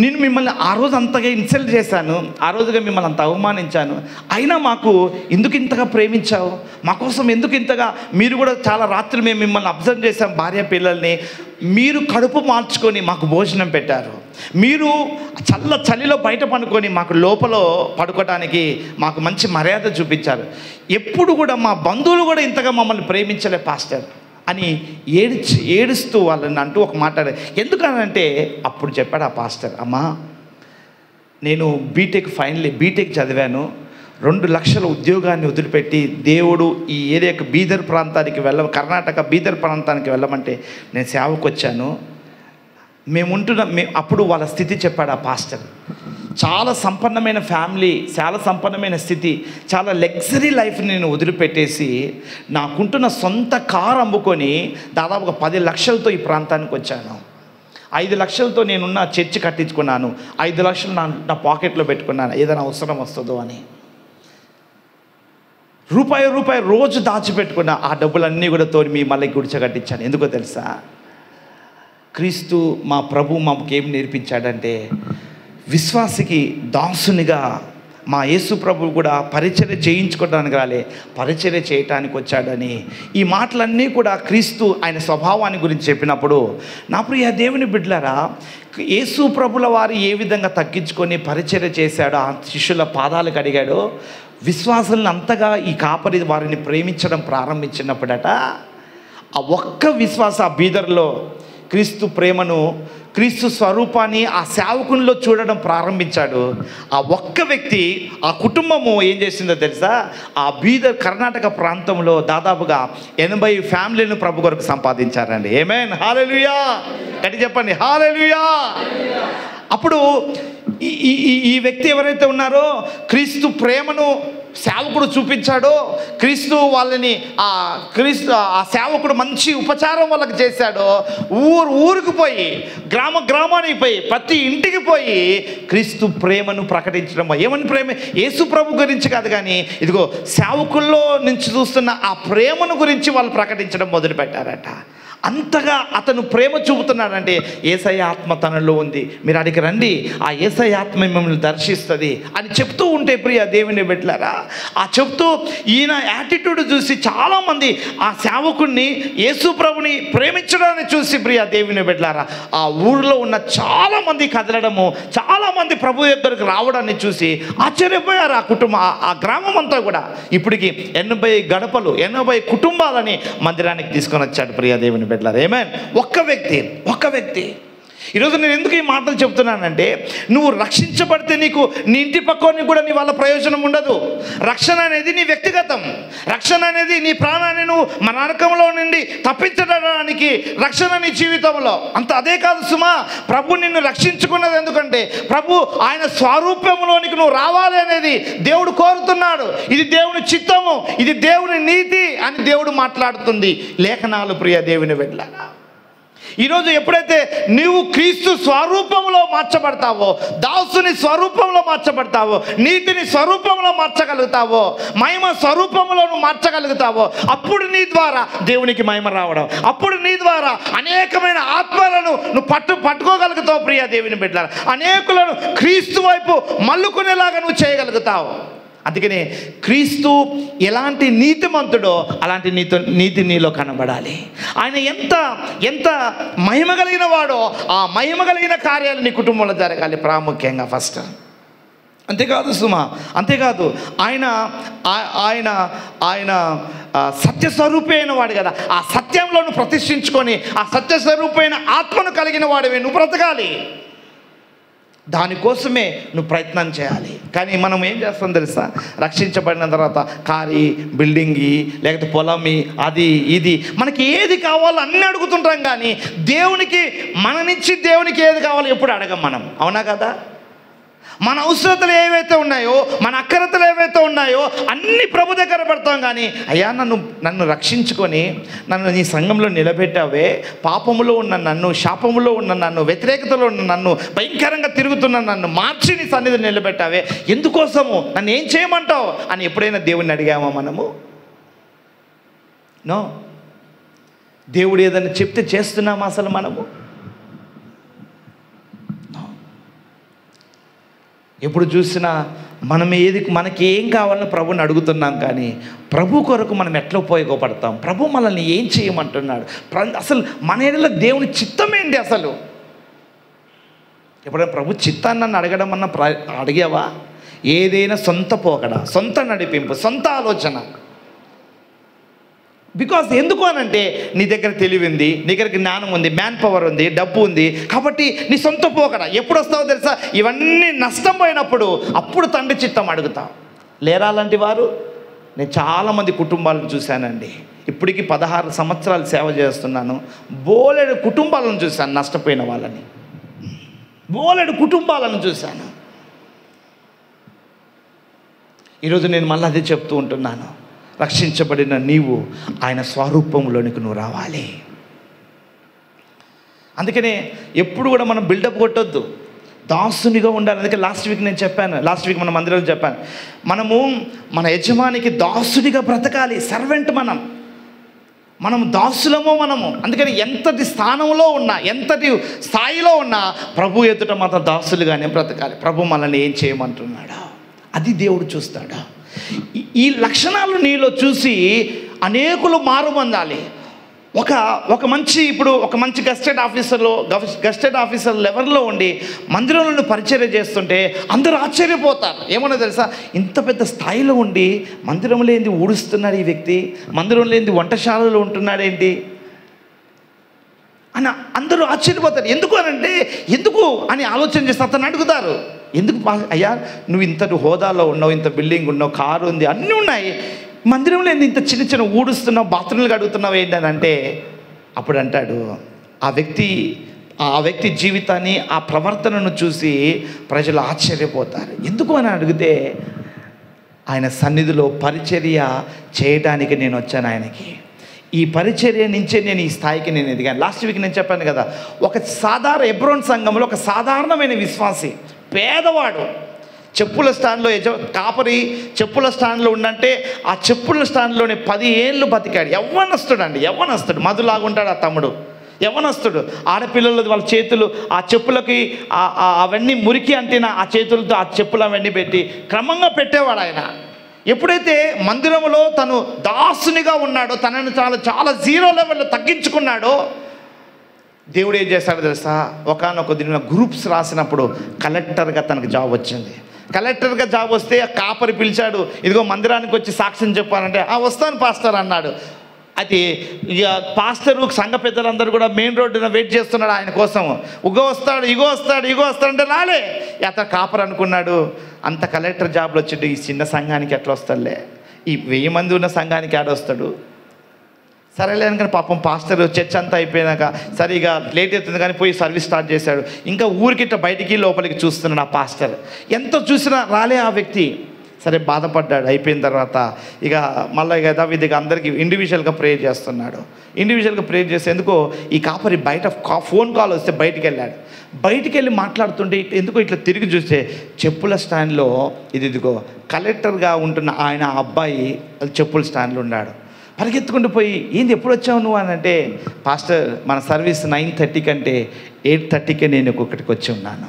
నేను మిమ్మల్ని ఆ రోజు అంతగా ఇన్సల్ట్ చేశాను, ఆ రోజుగా మిమ్మల్ని అంత అవమానించాను, అయినా మాకు ఎందుకు ఇంతగా ప్రేమించావు, మా కోసం ఎందుకు ఇంతగా, మీరు కూడా చాలా రాత్రులు మేము మిమ్మల్ని అబ్జర్వ్ చేశాం, భార్య పిల్లల్ని, మీరు కడుపు మార్చుకొని మాకు భోజనం పెట్టారు, మీరు చలిలో బయట పడుకొని మాకు లోపల పడుకోవడానికి మాకు మంచి మర్యాద చూపించారు, ఎప్పుడు కూడా మా బంధువులు కూడా ఇంతగా మమ్మల్ని ప్రేమించలే పాస్టర్ అని ఏడుస్తూ వాళ్ళని అంటూ ఒక మాట్లాడారు. ఎందుకనంటే అప్పుడు చెప్పాడు ఆ పాస్టర్, అమ్మా నేను బీటెక్ చదివాను, 2 లక్షల ఉద్యోగాన్ని వదిలిపెట్టి దేవుడు ఈ ఏరియాకి బీదర్ ప్రాంతానికి కర్ణాటక బీదర్ ప్రాంతానికి వెళ్ళమంటే నేను సేవకు వచ్చాను. అప్పుడు వాళ్ళ స్థితి చెప్పాడు ఆ పాస్టర్. చాలా సంపన్నమైన ఫ్యామిలీ, చాలా సంపన్నమైన స్థితి, చాలా లగ్జరీ లైఫ్ని నేను వదిలిపెట్టేసి నాకుంటున్న సొంత కారు అమ్ముకొని దాదాపుగా 10 లక్షలతో ఈ ప్రాంతానికి వచ్చాను. 5 లక్షలతో నేనున్న చర్చి కట్టించుకున్నాను, 5 లక్షలు నా పాకెట్లో పెట్టుకున్నాను, ఏదైనా అవసరం వస్తుందో అని. రూపాయి రోజు దాచిపెట్టుకున్న ఆ డబ్బులన్నీ కూడా తోని మీ మళ్ళీ గుడిచె కట్టించాను. ఎందుకో తెలుసా, క్రీస్తు మా ప్రభు మాకు ఏం నేర్పించాడంటే, విశ్వాసికి దాసునిగా మా యేసు ప్రభు కూడా పరిచర్య చేయించుకోవడానికి రాలే, పరిచర్య చేయటానికి వచ్చాడని. ఈ మాటలన్నీ కూడా క్రీస్తు ఆయన స్వభావాన్ని గురించి చెప్పినప్పుడు, నా ప్రియ దేవుని బిడ్డలారా, యేసు ప్రభుల వారు ఏ విధంగా తగ్గించుకొని పరిచర్య చేశాడో, ఆ శిష్యుల పాదాలు కడిగాడో, విశ్వాసులను అంతగా ఈ కాపరి వారిని ప్రేమించడం ప్రారంభించినప్పుడట, ఆ ఒక్క విశ్వాస ఆ బీదర్లో క్రీస్తు ప్రేమను, క్రీస్తు స్వరూపాన్ని ఆ సేవకునిలో చూడడం ప్రారంభించాడు. ఆ ఒక్క వ్యక్తి, ఆ కుటుంబము ఏం చేసిందో తెలుసా, ఆ బీదర్ కర్ణాటక ప్రాంతంలో దాదాపుగా 80 ఫ్యామిలీలను ప్రభు కొరకు సంపాదించారండి. ఆమేన్, హల్లెలూయా, గట్టి చెప్పండి, హల్లెలూయా. అప్పుడు ఈ వ్యక్తి ఎవరైతే ఉన్నారో క్రీస్తు ప్రేమను సేవకుడు చూపించాడో, క్రీస్తు వాళ్ళని ఆ సేవకుడు మంచి ఉపచారం వాళ్ళకి చేశాడో, ఊరికి పోయి గ్రామానికి పోయి ప్రతి ఇంటికి పోయి క్రీస్తు ప్రేమను ప్రకటించడం. ఏమని ప్రేమ? యేసు ప్రభు గురించి కాదు, కానీ ఇదిగో సేవకుల్లో నుంచి చూస్తున్న ఆ ప్రేమను గురించి వాళ్ళు ప్రకటించడం మొదలుపెట్టారట. అంతగా అతను ప్రేమ చూపుతున్నాడంటే యేసయ్య ఆత్మ తనలో ఉంది, మీరు అడిగి రండి, ఆ యేసయ్య ఆత్మ మిమ్మల్ని దర్శిస్తుంది అని చెప్తూ ఉంటే ప్రియ దేవుని బిడ్డలారా, ఆ చెప్తూ ఈయన యాటిట్యూడ్ చూసి చాలామంది ఆ సేవకుడిని, యేసు ప్రభుని ప్రేమించడాన్ని చూసి ప్రియ దేవుని బిడ్డలారా, ఆ ఊరిలో ఉన్న చాలామంది కదలడము, చాలామంది ప్రభు దగ్గరకు రావడాన్ని చూసి ఆశ్చర్యపోయారు ఆ కుటుంబం, ఆ గ్రామం అంతా కూడా. ఇప్పటికి 80 గడపలు, 80 కుటుంబాలని మందిరానికి తీసుకొని వచ్చాడు ప్రియ దేవుని బిడ్డలారా. ఆమేన్. ఒక్క వ్యక్తి. ఈరోజు నేను ఎందుకు ఈ మాటలు చెప్తున్నానంటే, నువ్వు రక్షించబడితే నీకు నీ ఇంటి పక్కని కూడా నీ వల్ల ప్రయోజనం ఉండదు. రక్షణ అనేది నీ వ్యక్తిగతం. రక్షణ అనేది నీ ప్రాణాన్ని నువ్వు మన నరకంలో నుండి తప్పించడానికి రక్షణ నీ జీవితంలో. అదే కాదు సుమా, ప్రభు నిన్ను రక్షించుకున్నది ఎందుకంటే ప్రభు ఆయన స్వరూపంలోనికి నువ్వు రావాలి అనేది దేవుడు కోరుతున్నాడు. ఇది దేవుని చిత్తము, ఇది దేవుని నీతి అని దేవుడు మాట్లాడుతుంది లేఖనాలు ప్రియ దేవుని బిడ్డలారా. ఈరోజు ఎప్పుడైతే నీవు క్రీస్తు స్వరూపంలో మార్చబడతావో, దాసుని స్వరూపంలో మార్చబడతావో, నీతిని స్వరూపంలో మార్చగలుగుతావో, మహిమ స్వరూపంలో నువ్వు మార్చగలుగుతావో, అప్పుడు నీ ద్వారా దేవునికి మహిమ రావడం, అప్పుడు నీ ద్వారా అనేకమైన ఆత్మలను నువ్వు పట్టుకోగలుగుతావు ప్రియ దేవుని బిడ్డలారా. అనేకులను క్రీస్తు వైపు మల్లుకునేలాగా నువ్వు చేయగలుగుతావు. అందుకనే క్రీస్తు ఎలాంటి నీతిమంతుడో అలాంటి నీతి నీలో కనబడాలి. ఆయన ఎంత మహిమ కలిగిన వాడో ఆ మహిమ కలిగిన కార్యాలు నీ కుటుంబంలో జరగాలి ప్రాముఖ్యంగా ఫస్ట్. అంతేకాదు సుమా, అంతేకాదు ఆయన ఆయన ఆయన సత్యస్వరూపి అయిన వాడు కదా. ఆ సత్యంలో నువ్వు ప్రతిష్ఠించుకొని ఆ సత్యస్వరూపి అయిన ఆత్మను కలిగిన వాడివి నువ్వు బ్రతకాలి. దానికోసమే నువ్వు ప్రయత్నం చేయాలి. కానీ మనం ఏం చేస్తాం తెలుసా, రక్షించబడిన తర్వాత కారీ, బిల్డింగ్, లేకపోతే పొలమి, అది ఇది మనకి ఏది కావాలో అన్నీ అడుగుతుంటాం. కానీ దేవునికి మన నుంచి దేవునికి ఏది కావాలో ఎప్పుడు అడగం మనం. అవునా కదా? మన అవసరతలు ఏవైతే ఉన్నాయో, మన అక్కరతలు ఏవైతే ఉన్నాయో అన్నీ ప్రభు దగ్గర పెడతాం. కానీ అయ్యా నన్ను రక్షించుకొని నన్ను నీ సంఘంలో నిలబెట్టావే, పాపములో ఉన్న నన్ను, శాపములో ఉన్న నన్ను, వ్యతిరేకతలో ఉన్న నన్ను, భయంకరంగా తిరుగుతున్న నన్ను మార్చి నీ సన్నిధిని నిలబెట్టావే, ఎందుకోసము, నన్ను ఏం చేయమంటావు అని ఎప్పుడైనా దేవుణ్ణి అడిగామా మనము? నో. దేవుడు ఏదైనా చెప్తే చేస్తున్నామా అసలు మనము? ఎప్పుడు చూసినా మనకి ఏం కావాలని ప్రభుని అడుగుతున్నాం. కానీ ప్రభు కొరకు మనం ఎట్లా ఉపయోగపడతాం? ప్రభు మనల్ని ఏం చేయమంటున్నాడు? అసలు మన ఏడలో దేవుని చిత్తం ఏంటి అసలు? ఎప్పుడైనా ప్రభు చిత్తాన్ని నన్ను అడగడం అడిగావా? ఏదైనా సొంత పోకడ, సొంత నడిపింపు, సొంత ఆలోచన. బికాజ్ ఎందుకు అనంటే నీ దగ్గర తెలివి ఉంది, నీ దగ్గర జ్ఞానం ఉంది, మ్యాన్ పవర్ ఉంది, డబ్బు ఉంది, కాబట్టి నీ సొంత పోకడ. ఎప్పుడు వస్తావో తెలుసా? ఇవన్నీ నష్టం పోయినప్పుడు అప్పుడు తండ్రి చిత్తం అడుగుతావు. లేరా అలాంటి వారు? నేను చాలామంది కుటుంబాలను చూశానండి. ఇప్పటికీ 16 సంవత్సరాలు సేవ చేస్తున్నాను. బోలెడు కుటుంబాలను చూశాను, నష్టపోయిన వాళ్ళని, బోలెడు కుటుంబాలను చూశాను. ఈరోజు నేను మళ్ళీ అదే చెప్తూ ఉంటున్నాను, రక్షించబడిన నీవు ఆయన స్వరూపంలోనికి నువ్వు రావాలి. అందుకనే ఎప్పుడు కూడా మనం బిల్డప్ కొట్టొద్దు, దాసునిగా ఉండాలి. అందుకే లాస్ట్ వీక్ మన మందిరంలో చెప్పాను, మనము మన యజమానికి దాసుడిగా బ్రతకాలి. సర్వెంట్ మనం దాసులమో మనము. అందుకని ఎంతటి స్థానంలో ఉన్నా, ఎంతటి స్థాయిలో ఉన్నా ప్రభు ఎదుట మాత్రం దాసులుగానే బ్రతకాలి. ప్రభు మనల్ని ఏం చేయమంటున్నాడా అది దేవుడు చూస్తాడా. ఈ లక్షణాలు నీలో చూసి అనేకులు మారుమందాలి. ఒక మంచి గెస్టెడ్ ఆఫీసర్ లెవెల్లో ఉండి మందిరంలో పరిచర్య చేస్తుంటే అందరూ ఆశ్చర్యపోతారు. ఏమన్నా తెలుసా, ఇంత పెద్ద స్థాయిలో ఉండి మందిరంలో ఏంది ఊడుస్తున్నాడు ఈ వ్యక్తి, మందిరంలో ఏంది వంటశాలలో ఉంటున్నాడేంటి అని అందరూ ఆశ్చర్యపోతారు. ఎందుకు అని ఆలోచన చేస్తే అతను అడుగుతారు, ఎందుకు అయ్యా నువ్వు ఇంత హోదాలో ఉన్నావు, ఇంత బిల్డింగ్ ఉన్నావు, కారు ఉంది, అన్నీ ఉన్నాయి, మందిరంలో ఏంది ఇంత చిన్న ఊడుస్తున్నావు, బాత్రూమ్లు కడుగుతున్నావు ఏంటని అంటే, అప్పుడు అంటాడు ఆ వ్యక్తి జీవితాన్ని, ఆ ప్రవర్తనను చూసి ప్రజలు ఆశ్చర్యపోతారు. ఎందుకు అని అడిగితే ఆయన సన్నిధిలో పరిచర్య చేయడానికి నేను వచ్చాను ఆయనకి. ఈ పరిచర్య నుంచే నేను ఈ స్థాయికి నేను ఎదిగాను. లాస్ట్ వీక్ నేను చెప్పాను కదా, ఒక హెబ్రోన్ సంఘంలో ఒక సాధారణమైన విశ్వాసి, పేదవాడు, చెప్పుల స్టాండ్లో కాపరి చెప్పుల స్టాండ్లో ఉండంటే ఆ చెప్పుల స్టాండ్లోనే 10 ఏళ్ళు బతికాడు. యవ్వనస్తుడు, మధులాగుంటాడు ఆ తమ్ముడు, యవ్వనస్తుడు. ఆడపిల్లలు వాళ్ళ చేతులు ఆ చెప్పులకి అవన్నీ మురికి అంటిన ఆ చేతులతో ఆ చెప్పులు అవన్నీ పెట్టి క్రమంగా పెట్టేవాడు ఆయన. ఎప్పుడైతే మందిరంలో తను దాసునిగా ఉన్నాడో, తనని చాలా జీరో లెవెల్లో తగ్గించుకున్నాడో, దేవుడు ఏం చేశాడో తెలుసా? ఒకానొక దిన గ్రూప్స్ రాసినప్పుడు కలెక్టర్గా తనకు జాబ్ వచ్చింది. కలెక్టర్గా జాబ్ వస్తే ఆ కాపరి పిలిచాడు, ఇదిగో మందిరానికి వచ్చి సాక్ష్యం చెప్పానంటే వస్తాను పాస్టర్ అన్నాడు. అయితే ఇక పాస్టరు సంఘ పెద్దలందరూ కూడా మెయిన్ రోడ్డున వెయిట్ చేస్తున్నాడు ఆయన కోసం. ఇగో వస్తాడు అంటే రాలే. అతను కాపర్ అనుకున్నాడు, అంత కలెక్టర్ జాబ్లో వచ్చిండు, ఈ చిన్న సంఘానికి ఎట్లా వస్తాడులే, ఈ 1000 మంది ఉన్న సంఘానికి ఆడొస్తాడు. సరేలే అనుకుని పాపం పాస్టర్ చర్చ్ అంతా అయిపోయినాక సరే ఇక లేట్ అవుతుంది కానీ పోయి సర్వీస్ స్టార్ట్ చేశాడు. ఇంకా ఊరికిట్ట బయటికి లోపలికి చూస్తున్నాడు ఆ పాస్టర్. ఎంతో చూసినా రాలే ఆ వ్యక్తి. సరే బాధపడ్డాడు. అయిపోయిన తర్వాత ఇక మళ్ళీ యథావిధిగా అందరికీ ఇండివిజువల్గా ప్రేయర్ చేస్తున్నాడు. ఇండివిజువల్గా ప్రేయర్ చేసేందుకు ఈ కాపరి బయట ఫోన్ కాల్ వస్తే బయటికి వెళ్ళాడు. బయటికి వెళ్ళి మాట్లాడుతుంటే ఎందుకో ఇట్లా తిరిగి చూస్తే చెప్పుల స్టాండ్లో ఇదిగో కలెక్టర్గా ఉంటున్న ఆయన అబ్బాయి చెప్పుల స్టాండ్లో ఉన్నాడు. పరిగెత్తుకుంటూ పోయి ఏంది ఎప్పుడు వచ్చావు నువ్వు అని అంటే, పాస్టర్ మన సర్వీస్ 9:30 కంటే 8:30కే నేను ఒక్కొక్కటికి వచ్చి ఉన్నాను.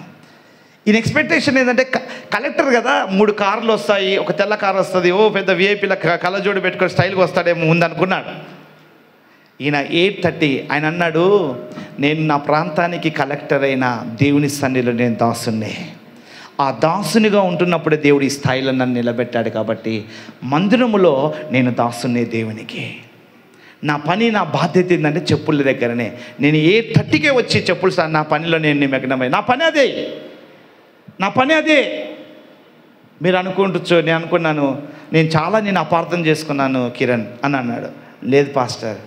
ఈయన ఎక్స్పెక్టేషన్ ఏంటంటే కలెక్టర్ కదా, 3 కార్లు వస్తాయి, ఒక తెల్ల కారు వస్తుంది, పెద్ద విఐపీల కళ్ళజోడు పెట్టుకొని స్టైల్గా వస్తాడేమో ముందనుకున్నాడు. ఈయన 8:30 ఆయన అన్నాడు, నేను నా ప్రాంతానికి కలెక్టర్ అయిన దేవుని సన్నిధిలో నేను దాసున్నే. ఆ దాసునిగా ఉంటున్నప్పుడే దేవుడు ఈ స్థాయిలో నన్ను నిలబెట్టాడు. కాబట్టి మందిరములో నేను దాసున్నే దేవునికి. నా పని నా బాధ్యత ఏంటంటే చెప్పుల దగ్గరనే. నేను 8:30కే వచ్చి చెప్పులు సార్ నా పనిలో నేను నిమగ్నమై, నా పని అదే. మీరు అనుకుంటూ నేను అనుకున్నాను, నేను అపార్థం చేసుకున్నాను కిరణ్ అని అన్నాడు. లేదు పాస్టర్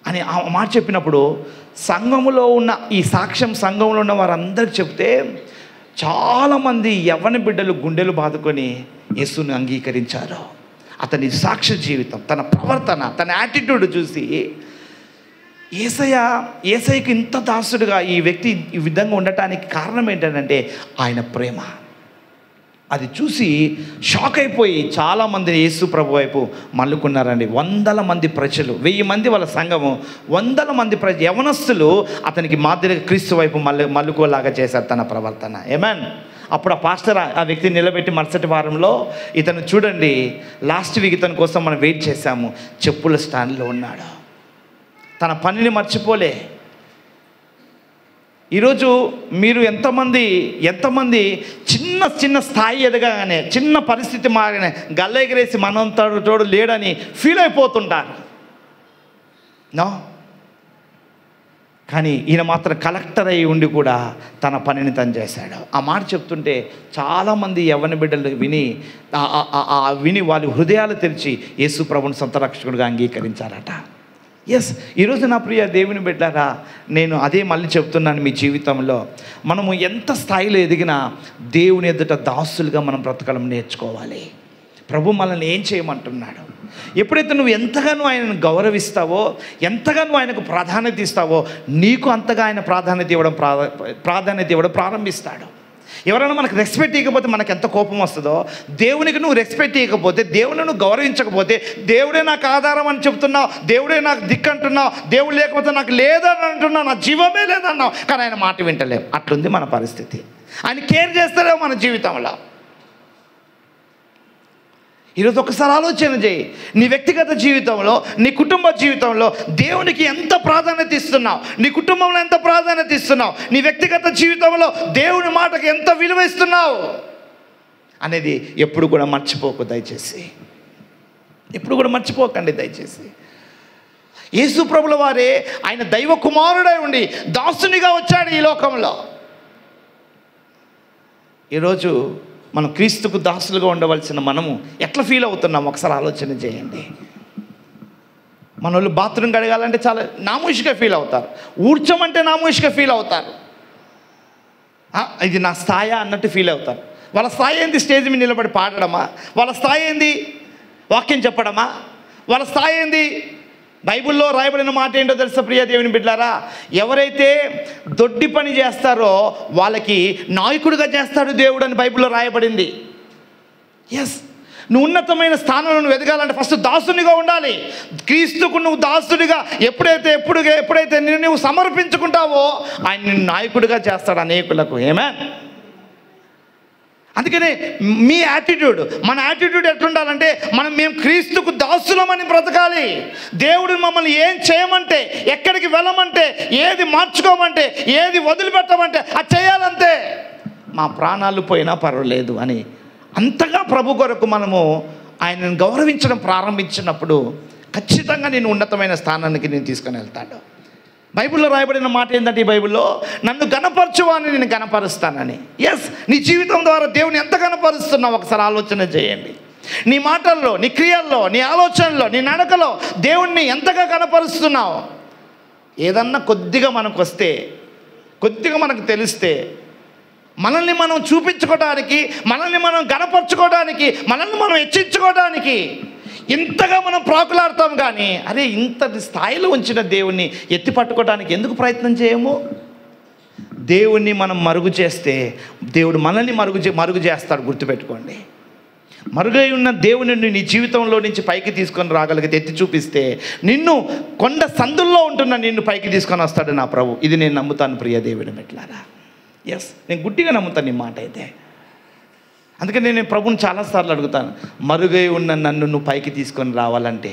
అని ఆ మాట చెప్పినప్పుడు సంఘములో ఉన్న ఈ సాక్ష్యం సంఘంలో ఉన్న వారందరికి చెప్తే చాలామంది యవ్వన బిడ్డలు గుండెలు బాదుకొని యేసుని అంగీకరించారు. అతని సాక్ష్య జీవితం, తన ప్రవర్తన, తన యాటిట్యూడ్ చూసి యేసయ్యకి ఇంత దాసుడుగా ఈ వ్యక్తి ఈ విధంగా ఉండటానికి కారణం ఏంటంటే ఆయన ప్రేమ. అది చూసి షాక్ అయిపోయి చాలామంది యేసు ప్రభు వైపు మల్లుకున్నారండి. 100 మంది ప్రజలు, 1000 మంది వాళ్ళ సంఘము, 100 మంది యవనస్తులు అతనికి మాదిరిగా క్రీస్తు వైపు మల్లుకోలాగా చేశారు తన ప్రవర్తన. ఏమేన్. అప్పుడు ఆ పాస్టర్ ఆ వ్యక్తిని నిలబెట్టి మరుసటి వారంలో ఇతను చూడండి, లాస్ట్ వీక్ ఇతని కోసం మనం వెయిట్ చేశాము, చెప్పుల స్టాండ్లో ఉన్నాడు, తన పనిని మర్చిపోలే. ఈరోజు మీరు ఎంతమంది చిన్న స్థాయి ఎదగానే, చిన్న పరిస్థితి మారగానే గల్లెగరేసి మనంతోడు లేడని ఫీల్ అయిపోతుంటారు. నో, కానీ ఈయన మాత్రం కలెక్టర్ అయి ఉండి కూడా తన పనిని తను చేశాడు. ఆ మాట చెప్తుంటే చాలామంది యవ్వన బిడ్డలు విని వాళ్ళ హృదయాలు తెరిచి యేసు ప్రభుని సొంత రక్షకుడిగా అంగీకరించారట. ఎస్, ఈరోజు నా ప్రియ దేవుని బిడ్డారా, నేను అదే మళ్ళీ చెప్తున్నాను, మీ జీవితంలో మనము ఎంత స్థాయిలో ఎదిగినా దేవుని ఎదుట దాసులుగా మనం బ్రతకడం నేర్చుకోవాలి. ప్రభు మనల్ని ఏం చేయమంటున్నాడు? ఎప్పుడైతే నువ్వు ఎంతగానో ఆయనను గౌరవిస్తావో, ఎంతగానో ఆయనకు ప్రాధాన్యత ఇస్తావో, నీకు అంతగా ఆయన ప్రాధాన్యత ఇవ్వడం ప్రారంభిస్తాడు. ఎవరైనా మనకు రెస్పెక్ట్ ఇవ్వకపోతే మనకు ఎంత కోపం వస్తుందో, దేవునికి నువ్వు రెస్పెక్ట్ ఇవ్వకపోతే, దేవుని నువ్వు గౌరవించకపోతే, దేవుడే నాకు ఆధారం అని చెప్తున్నావు, దేవుడే నాకు దిక్కు అంటున్నావు, దేవుడు లేకపోతే నాకు లేదని అంటున్నావు, నా జీవమే లేదన్నావు, కానీ ఆయన మాట వింటలేవు. అట్లుంది మన పరిస్థితి. ఆయన కేర్ చేస్తలేవు మన జీవితంలో. ఈరోజు ఒకసారి ఆలోచన చేయి, నీ వ్యక్తిగత జీవితంలో, నీ కుటుంబ జీవితంలో దేవునికి ఎంత ప్రాధాన్యత ఇస్తున్నావు, నీ కుటుంబంలో ఎంత ప్రాధాన్యత ఇస్తున్నావు, నీ వ్యక్తిగత జీవితంలో దేవుని మాటకు ఎంత విలువ ఇస్తున్నావు అనేది ఎప్పుడు కూడా మర్చిపోకు దయచేసి. ఎప్పుడు కూడా మర్చిపోకండి దయచేసి. యేసు ప్రభుల వారే ఆయన దైవ కుమారుడై ఉండి దాసునిగా వచ్చాడు ఈ లోకంలో. ఈరోజు మనం క్రీస్తుకు దాసులుగా ఉండవలసిన మనము ఎట్లా ఫీల్ అవుతున్నాం ఒకసారి ఆలోచన చేయండి. మన వాళ్ళు బాత్రూమ్ కడగాలంటే చాలా నామూషిగా ఫీల్ అవుతారు, ఊడ్చమంటే నామూషిగా ఫీల్ అవుతారు, ఇది నా స్థాయి అన్నట్టు ఫీల్ అవుతారు. వాళ్ళ స్థాయి ఏంది? స్టేజ్ మీద నిలబడి పాడడమా? వాళ్ళ స్థాయి ఏంది? వాక్యం చెప్పడమా? వాళ్ళ స్థాయి ఏంది? బైబిల్లో రాయబడిన మాట ఏంటో తెలుసా ప్రియ దేవుని బిడ్డలారా? ఎవరైతే దొడ్డి పని చేస్తారో వాళ్ళకి నాయకుడిగా చేస్తాడు దేవుడు అని బైబిల్లో రాయబడింది. ఎస్, నువ్వు ఉన్నతమైన స్థానంలో నువ్వు ఎదగాలంటే ఫస్ట్ దాసునిగా ఉండాలి. క్రీస్తుకు నువ్వు దాసునిగా ఎప్పుడైతే నువ్వు సమర్పించుకుంటావో ఆయన నిన్ను నాయకుడిగా చేస్తాడు అనేకులకు. ఆమేన్. అందుకనే మీ యాటిట్యూడ్, మన యాటిట్యూడ్ ఎట్లుండాలంటే మేము క్రీస్తుకు దాసులమని బ్రతకాలి. దేవుడు మమ్మల్ని ఏం చేయమంటే, ఎక్కడికి వెళ్ళమంటే, ఏది మార్చుకోమంటే, ఏది వదిలిపెట్టమంటే అది చేయాలంతే. మా ప్రాణాలు పోయినా పర్వాలేదు అని అంతగా ప్రభు కొరకు మనము ఆయనను గౌరవించడం ప్రారంభించినప్పుడు ఖచ్చితంగా నేను ఉన్నతమైన స్థానానికి నేను తీసుకొని వెళ్తాడు. బైబిల్లో రాయబడిన మాట ఏంటంటే, ఈ బైబిల్లో నన్ను గణపరచువాని నేను గణపరుస్తానని. ఎస్, నీ జీవితం ద్వారా దేవుని ఎంత గణపరుస్తున్నావు ఒకసారి ఆలోచన చేయండి. నీ మాటల్లో, నీ క్రియల్లో, నీ ఆలోచనలో, నీ నడకలో దేవుణ్ణి ఎంతగా గణపరుస్తున్నావు? ఏదన్నా కొద్దిగా మనకు వస్తే, కొద్దిగా మనకు తెలిస్తే, మనల్ని మనం చూపించుకోవడానికి, మనల్ని మనం గణపరచుకోవడానికి, మనల్ని మనం హెచ్చించుకోవడానికి ఇంతగా మనం ప్రాకులాడతాం. కానీ అరే, ఇంతటి స్థాయిలో ఉంచిన దేవుణ్ణి ఎత్తి పట్టుకోవడానికి ఎందుకు ప్రయత్నం చేయము? దేవుణ్ణి మనం మరుగు చేస్తే దేవుడు మనల్ని మరుగు చేస్తాడు. గుర్తుపెట్టుకోండి. మరుగై ఉన్న దేవుని నీ జీవితంలో నుంచి పైకి తీసుకొని రాగలిగితే, ఎత్తి చూపిస్తే నిన్ను కొండ సందుల్లో ఉంటున్న నిన్ను పైకి తీసుకొని వస్తాడు నా ప్రభు. ఇది నేను నమ్ముతాను ప్రియ దేవుని బిడ్డలారా. ఎస్, నేను గుడ్డిగా నమ్ముతాను ఈ మాట అయితే. అందుకని నేను ప్రభుని చాలాసార్లు అడుగుతాను, మరుగై ఉన్న నన్ను నువ్వు పైకి తీసుకొని రావాలంటే,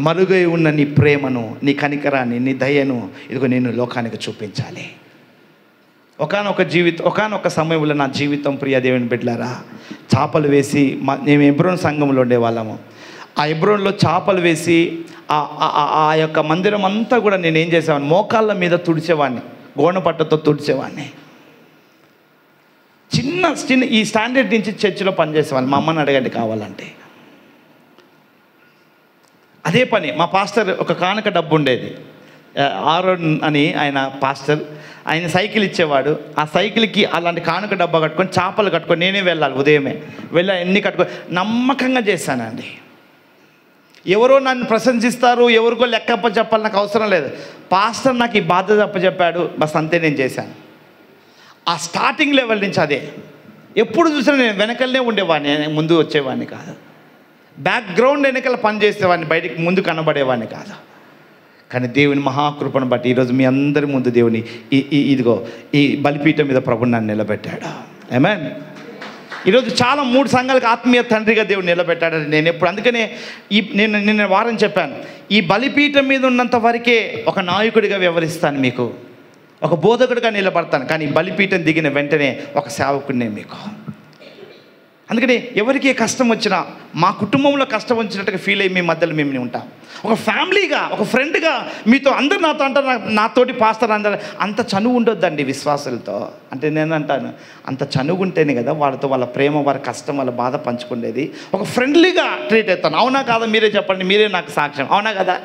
మరుగై ఉన్న నీ ప్రేమను, నీ కనికరాన్ని, నీ దయను ఇదిగో నేను లోకానికి చూపించాలి. ఒకానొక సమయంలో నా జీవితం ప్రియ దేవుని బిడ్డలారా, చేపలు వేసి మేము ఎబ్రోన్ సంఘంలో ఉండేవాళ్ళము. ఆ ఎబ్రోన్లో చేపలు వేసి ఆ యొక్క మందిరం అంతా కూడా నేను ఏం చేసేవాడిని, మోకాళ్ళ మీద తుడిచేవాడిని, గోనపట్టతో తుడిచేవాడిని. చిన్న ఈ స్టాండర్డ్ నుంచి చర్చిలో పనిచేసేవాడిని. మా అమ్మని అడగండి కావాలంటే. అదే పని మా పాస్టర్ ఒక కానుక డబ్బు ఉండేది, ఆరోన్ అని ఆయన పాస్టర్, ఆయన సైకిల్ ఇచ్చేవాడు. ఆ సైకిల్కి అలాంటి కానుక డబ్బా కట్టుకొని చేపలు కట్టుకొని నేనే వెళ్ళాలి. ఉదయమే వెళ్ళి ఎన్ని కట్టుకొని నమ్మకంగా చేశానండి. ఎవరో నన్ను ప్రశంసిస్తారు, ఎవరికో లెక్కప్ప చెప్పాలి, నాకు అవసరం లేదు. పాస్టర్ నాకు ఈ బాధ్యత అప్పచెప్పాడు, బస్ అంతే నేను చేశాను. ఆ స్టార్టింగ్ లెవెల్ నుంచి అదే. ఎప్పుడు చూసినా నేను వెనకలనే ఉండేవాడిని, ముందు వచ్చేవాడిని కాదు. బ్యాక్గ్రౌండ్ వెనకాల పని చేసేవాడిని, బయటికి ముందు కనబడేవాడిని కాదు. కానీ దేవుని మహాకృపను బట్టి ఈరోజు మీ అందరి ముందు దేవుని ఇదిగో ఈ బలిపీఠం మీద ప్రభుని నన్ను నిలబెట్టాడు. ఆమేన్. ఈరోజు చాలా 3 సంఘాలకు ఆత్మీయ తండ్రిగా దేవుడు నిలబెట్టాడని నేను ఎప్పుడు, అందుకనే నిన్న వారం చెప్పాను, ఈ బలిపీఠం మీద ఉన్నంత వరకే ఒక నాయకుడిగా వ్యవహరిస్తాను, మీకు ఒక బోధకుడిగా నిలబడతాను. కానీ బలిపీఠం దిగిన వెంటనే ఒక సేవకుడినే మీకు. అందుకని ఎవరికి కష్టం వచ్చినా, మా కుటుంబంలో కష్టం వచ్చినట్టుగా ఫీల్ అయ్యి మీ మధ్యలో మేము ఉంటాం. ఒక ఫ్యామిలీగా, ఒక ఫ్రెండ్గా మీతో అందరు నాతో అంటారు, నాతోటి పాస్టర్ అందరు అంత చనువు ఉండొద్దండి విశ్వాసులతో. అంటే నేను అంటాను, అంత చనువు ఉంటేనే కదా వాళ్ళతో వాళ్ళ ప్రేమ, వారి కష్టం, వాళ్ళ బాధ పంచుకునేది. ఒక ఫ్రెండ్లీగా ట్రీట్ అవుతాను. అవునా కాదా మీరే చెప్పండి, మీరే నాకు సాక్ష్యం. అవునా కదా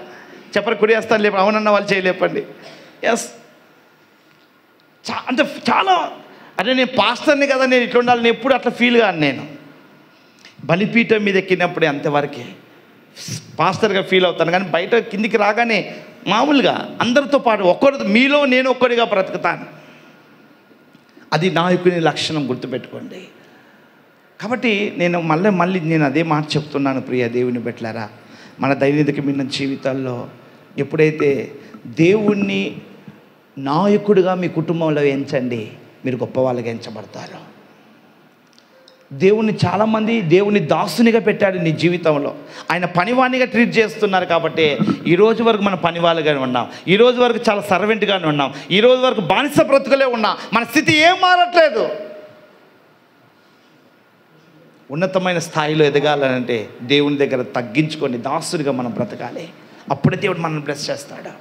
చెప్పరు, కుడియేస్తాను లేపు, అవునన్న వాళ్ళు చేయలేపండి. ఎస్, అంటే చాలా, అదే నేను పాస్టర్ని కదా, నేను ఇట్లా ఉండాలని ఎప్పుడు అట్లా ఫీల్ కాను. నేను బలిపీఠం మీద ఎక్కినప్పుడే అంతవరకే పాస్టర్గా ఫీల్ అవుతాను. కానీ బయట కిందికి రాగానే మామూలుగా అందరితో పాటు మీలో నేను ఒక్కడిగా బ్రతుకుతాను. అది నాయకుని లక్షణం, గుర్తుపెట్టుకోండి. కాబట్టి నేను మళ్ళీ నేను అదే మాట చెప్తున్నాను ప్రియ దేవుని బిడ్డలారా. మన దైనికమైన జీవితాల్లో ఎప్పుడైతే దేవుణ్ణి నాయకుడిగా మీ కుటుంబంలో ఎంచండి, మీరు గొప్ప వాళ్ళగా ఎంచబడతారు. దేవుణ్ణి చాలామంది దేవుని దాసునిగా పెట్టాడు నీ జీవితంలో. ఆయన పనివాణిగా ట్రీట్ చేస్తున్నారు. కాబట్టి ఈరోజు వరకు మన పనివాళ్ళుగానే ఉన్నాం, ఈరోజు వరకు చాలా సర్వెంట్గానే ఉన్నాం, ఈరోజు వరకు బానిస బ్రతుకులే ఉన్నాం. మన స్థితి ఏం మారట్లేదు. ఉన్నతమైన స్థాయిలో ఎదగాలంటే దేవుని దగ్గర తగ్గించుకొని దాసునిగా మనం బ్రతకాలి. అప్పుడే దేవుడు మనల్ని బ్లెస్ చేస్తాడు.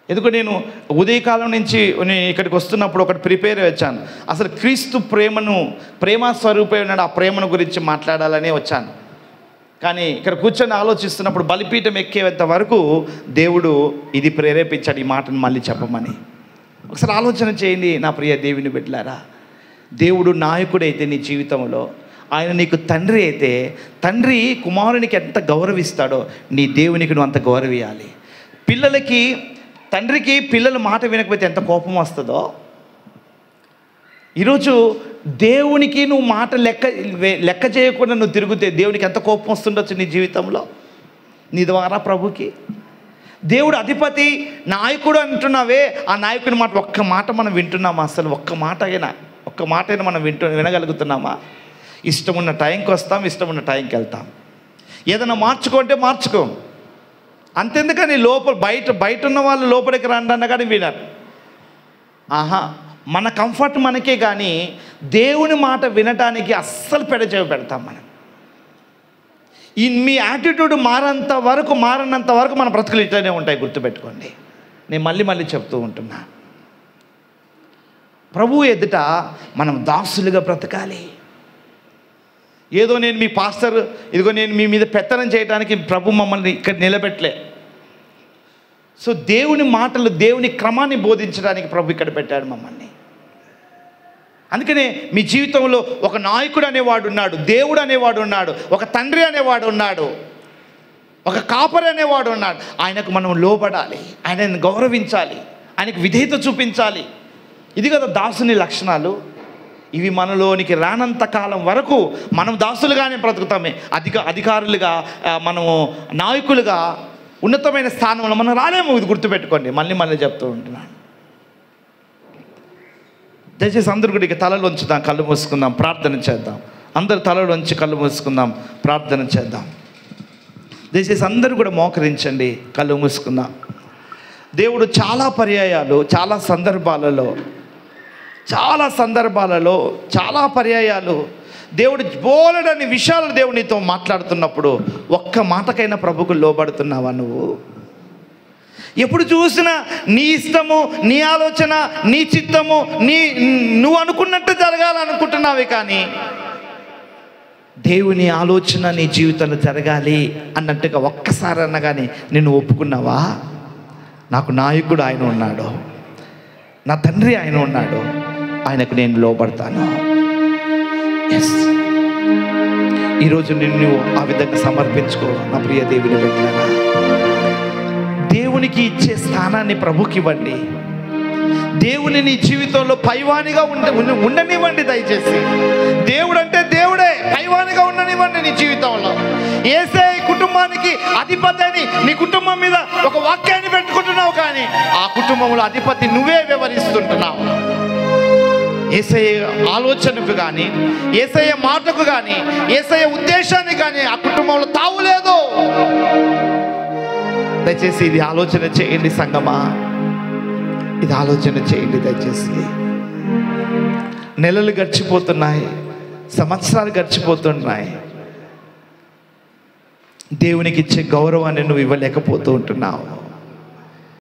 ఎందుకు నేను ఉదయకాలం నుంచి ఇక్కడికి వస్తున్నప్పుడు ఒకటి ప్రిపేర్ వచ్చాను. అసలు క్రీస్తు ప్రేమ స్వరూపమైన ఆ ప్రేమను గురించి మాట్లాడాలనే వచ్చాను. కానీ ఇక్కడ కూర్చొని ఆలోచిస్తున్నప్పుడు బలిపీఠం ఎక్కేంత వరకు దేవుడు ఇది ప్రేరేపించాడు, ఈ మాటను మళ్ళీ చెప్పమని. ఒకసారి ఆలోచన చేయండి నా ప్రియ దేవుని బిడ్డలారా. దేవుడు నాయకుడైతే నీ జీవితంలో, ఆయన నీకు తండ్రి అయితే, తండ్రి కుమారునికి ఎంత గౌరవిస్తాడో నీ దేవునికి నువ్వు అంత గౌరవియాలి. పిల్లలకి, తండ్రికి పిల్లల మాట వినకపోతే ఎంత కోపం వస్తుందో, ఈరోజు దేవునికి నువ్వు మాట లెక్క చేయకుండా నువ్వు తిరిగితే దేవునికి ఎంత కోపం వస్తుండొచ్చు నీ జీవితంలో, నీ ద్వారా ప్రభుకి. దేవుడు అధిపతి, నాయకుడు అంటున్నావే, ఆ నాయకుడి మాట ఒక్క మాట మనం వింటున్నామా? అసలు ఒక్క మాట అయినా మనం వినగలుగుతున్నామా? ఇష్టం ఉన్న టైంకి వస్తాం, ఇష్టం ఉన్న టైంకి వెళ్తాం. ఏదైనా మార్చుకుంటే మార్చుకోం. అంతెందుకని బయట ఉన్న వాళ్ళు లోపలికి రండి అన్న కానీ వినరు. మన కంఫర్ట్ మనకే, కానీ దేవుని మాట వినటానికి అస్సలు పెడతాం మనం. మీ యాటిట్యూడ్ మారినంత వరకు మన బ్రతుకులు ఇట్లనే ఉంటాయి. గుర్తుపెట్టుకోండి, నేను మళ్ళీ చెప్తూ ఉంటున్నా. ప్రభువు ఎదుట మనం దాసులుగా బ్రతకాలి. ఏదో నేను మీ పాస్టర్, ఇదిగో నేను మీ మీద పెత్తనం చేయడానికి ప్రభు మమ్మల్ని ఇక్కడ నిలబెట్టలే. సో దేవుని మాటలు, దేవుని క్రమాన్ని బోధించడానికి ప్రభు ఇక్కడ పెట్టాడు మమ్మల్ని. అందుకనే మీ జీవితంలో ఒక నాయకుడు అనేవాడు ఉన్నాడు, దేవుడు అనేవాడు ఉన్నాడు, ఒక తండ్రి అనేవాడు ఉన్నాడు, ఒక కాపరి అనేవాడు ఉన్నాడు. ఆయనకు మనం లోబడాలి, ఆయనను గౌరవించాలి, ఆయనకు విధేయత చూపించాలి. ఇది కదా దాసుని లక్షణాలు. ఇవి మనలోనికి రానంత కాలం వరకు మనం దాసులుగానే బ్రతుకుతామే. అధికారులుగా, మనము నాయకులుగా, ఉన్నతమైన స్థానంలో మనం రాలేము. ఇది గుర్తుపెట్టుకోండి. మళ్ళీ చెప్తూ ఉంటున్నాను. దయచేసి అందరూ కూడా తలలు ఉంచుదాం, కళ్ళు మూసుకుందాం, ప్రార్థన చేద్దాం. అందరు తలలు ఉంచి కళ్ళు మూసుకుందాం, ప్రార్థన చేద్దాం. దయచేసి అందరూ కూడా మోకరించండి, కళ్ళు మూసుకుందాం. దేవుడు చాలా పర్యాయాలు, చాలా పర్యాయాలు దేవుడు బోలెడని విషయాలు దేవునితో మాట్లాడుతున్నప్పుడు ఒక్క మాటకైనా ప్రభుకు లోబడుతున్నావా నువ్వు? ఎప్పుడు చూసినా నీ ఇష్టము, నీ ఆలోచన, నీ చిత్తము, నువ్వు అనుకున్నట్టు జరగాలనుకుంటున్నావే, కానీ దేవుని ఆలోచన నీ జీవితంలో జరగాలి అన్నట్టుగా ఒక్కసారి అన్న కానీ నిన్ను ఒప్పుకున్నావా? నాకు నాయకుడు ఆయన ఉన్నాడు, నా తండ్రి ఆయన ఉన్నాడు, ఆయనకు నేను లోబడతాను. ఎస్, ఈరోజు నిన్ను ఆ విధంగా సమర్పించుకో నా ప్రియ దేవుని బిడ్డలారా. దేవునికి ఇచ్చే స్థానాన్ని ప్రభుకి ఇవ్వండి. దేవుని నీ జీవితంలో పైవానిగా ఉండనివ్వండి. దయచేసి దేవుడు అంటే దేవుడే, పైవానిగా ఉండనివ్వండి నీ జీవితంలో. యేసే కుటుంబానికి అధిపతి అని నీ కుటుంబం మీద ఒక వాక్యాన్ని పెట్టుకుంటున్నావు, కానీ ఆ కుటుంబంలో అధిపతి నువ్వే వివరిస్తుంటున్నావు. యేసయ్య ఆలోచనకు కానీ, యేసయ్య మాటకు కానీ, యేసయ్య ఉద్దేశానికి కానీ ఆ కుటుంబంలో తావులేదు. దయచేసి ఇది ఆలోచన చేయండి సంగమా, ఇది ఆలోచన చేయండి దయచేసి. నెలలు గడిచిపోతున్నాయి, సంవత్సరాలు గడిచిపోతున్నాయి. దేవునికి ఇచ్చే గౌరవాన్ని నువ్వు ఇవ్వలేకపోతూ ఉంటున్నావు.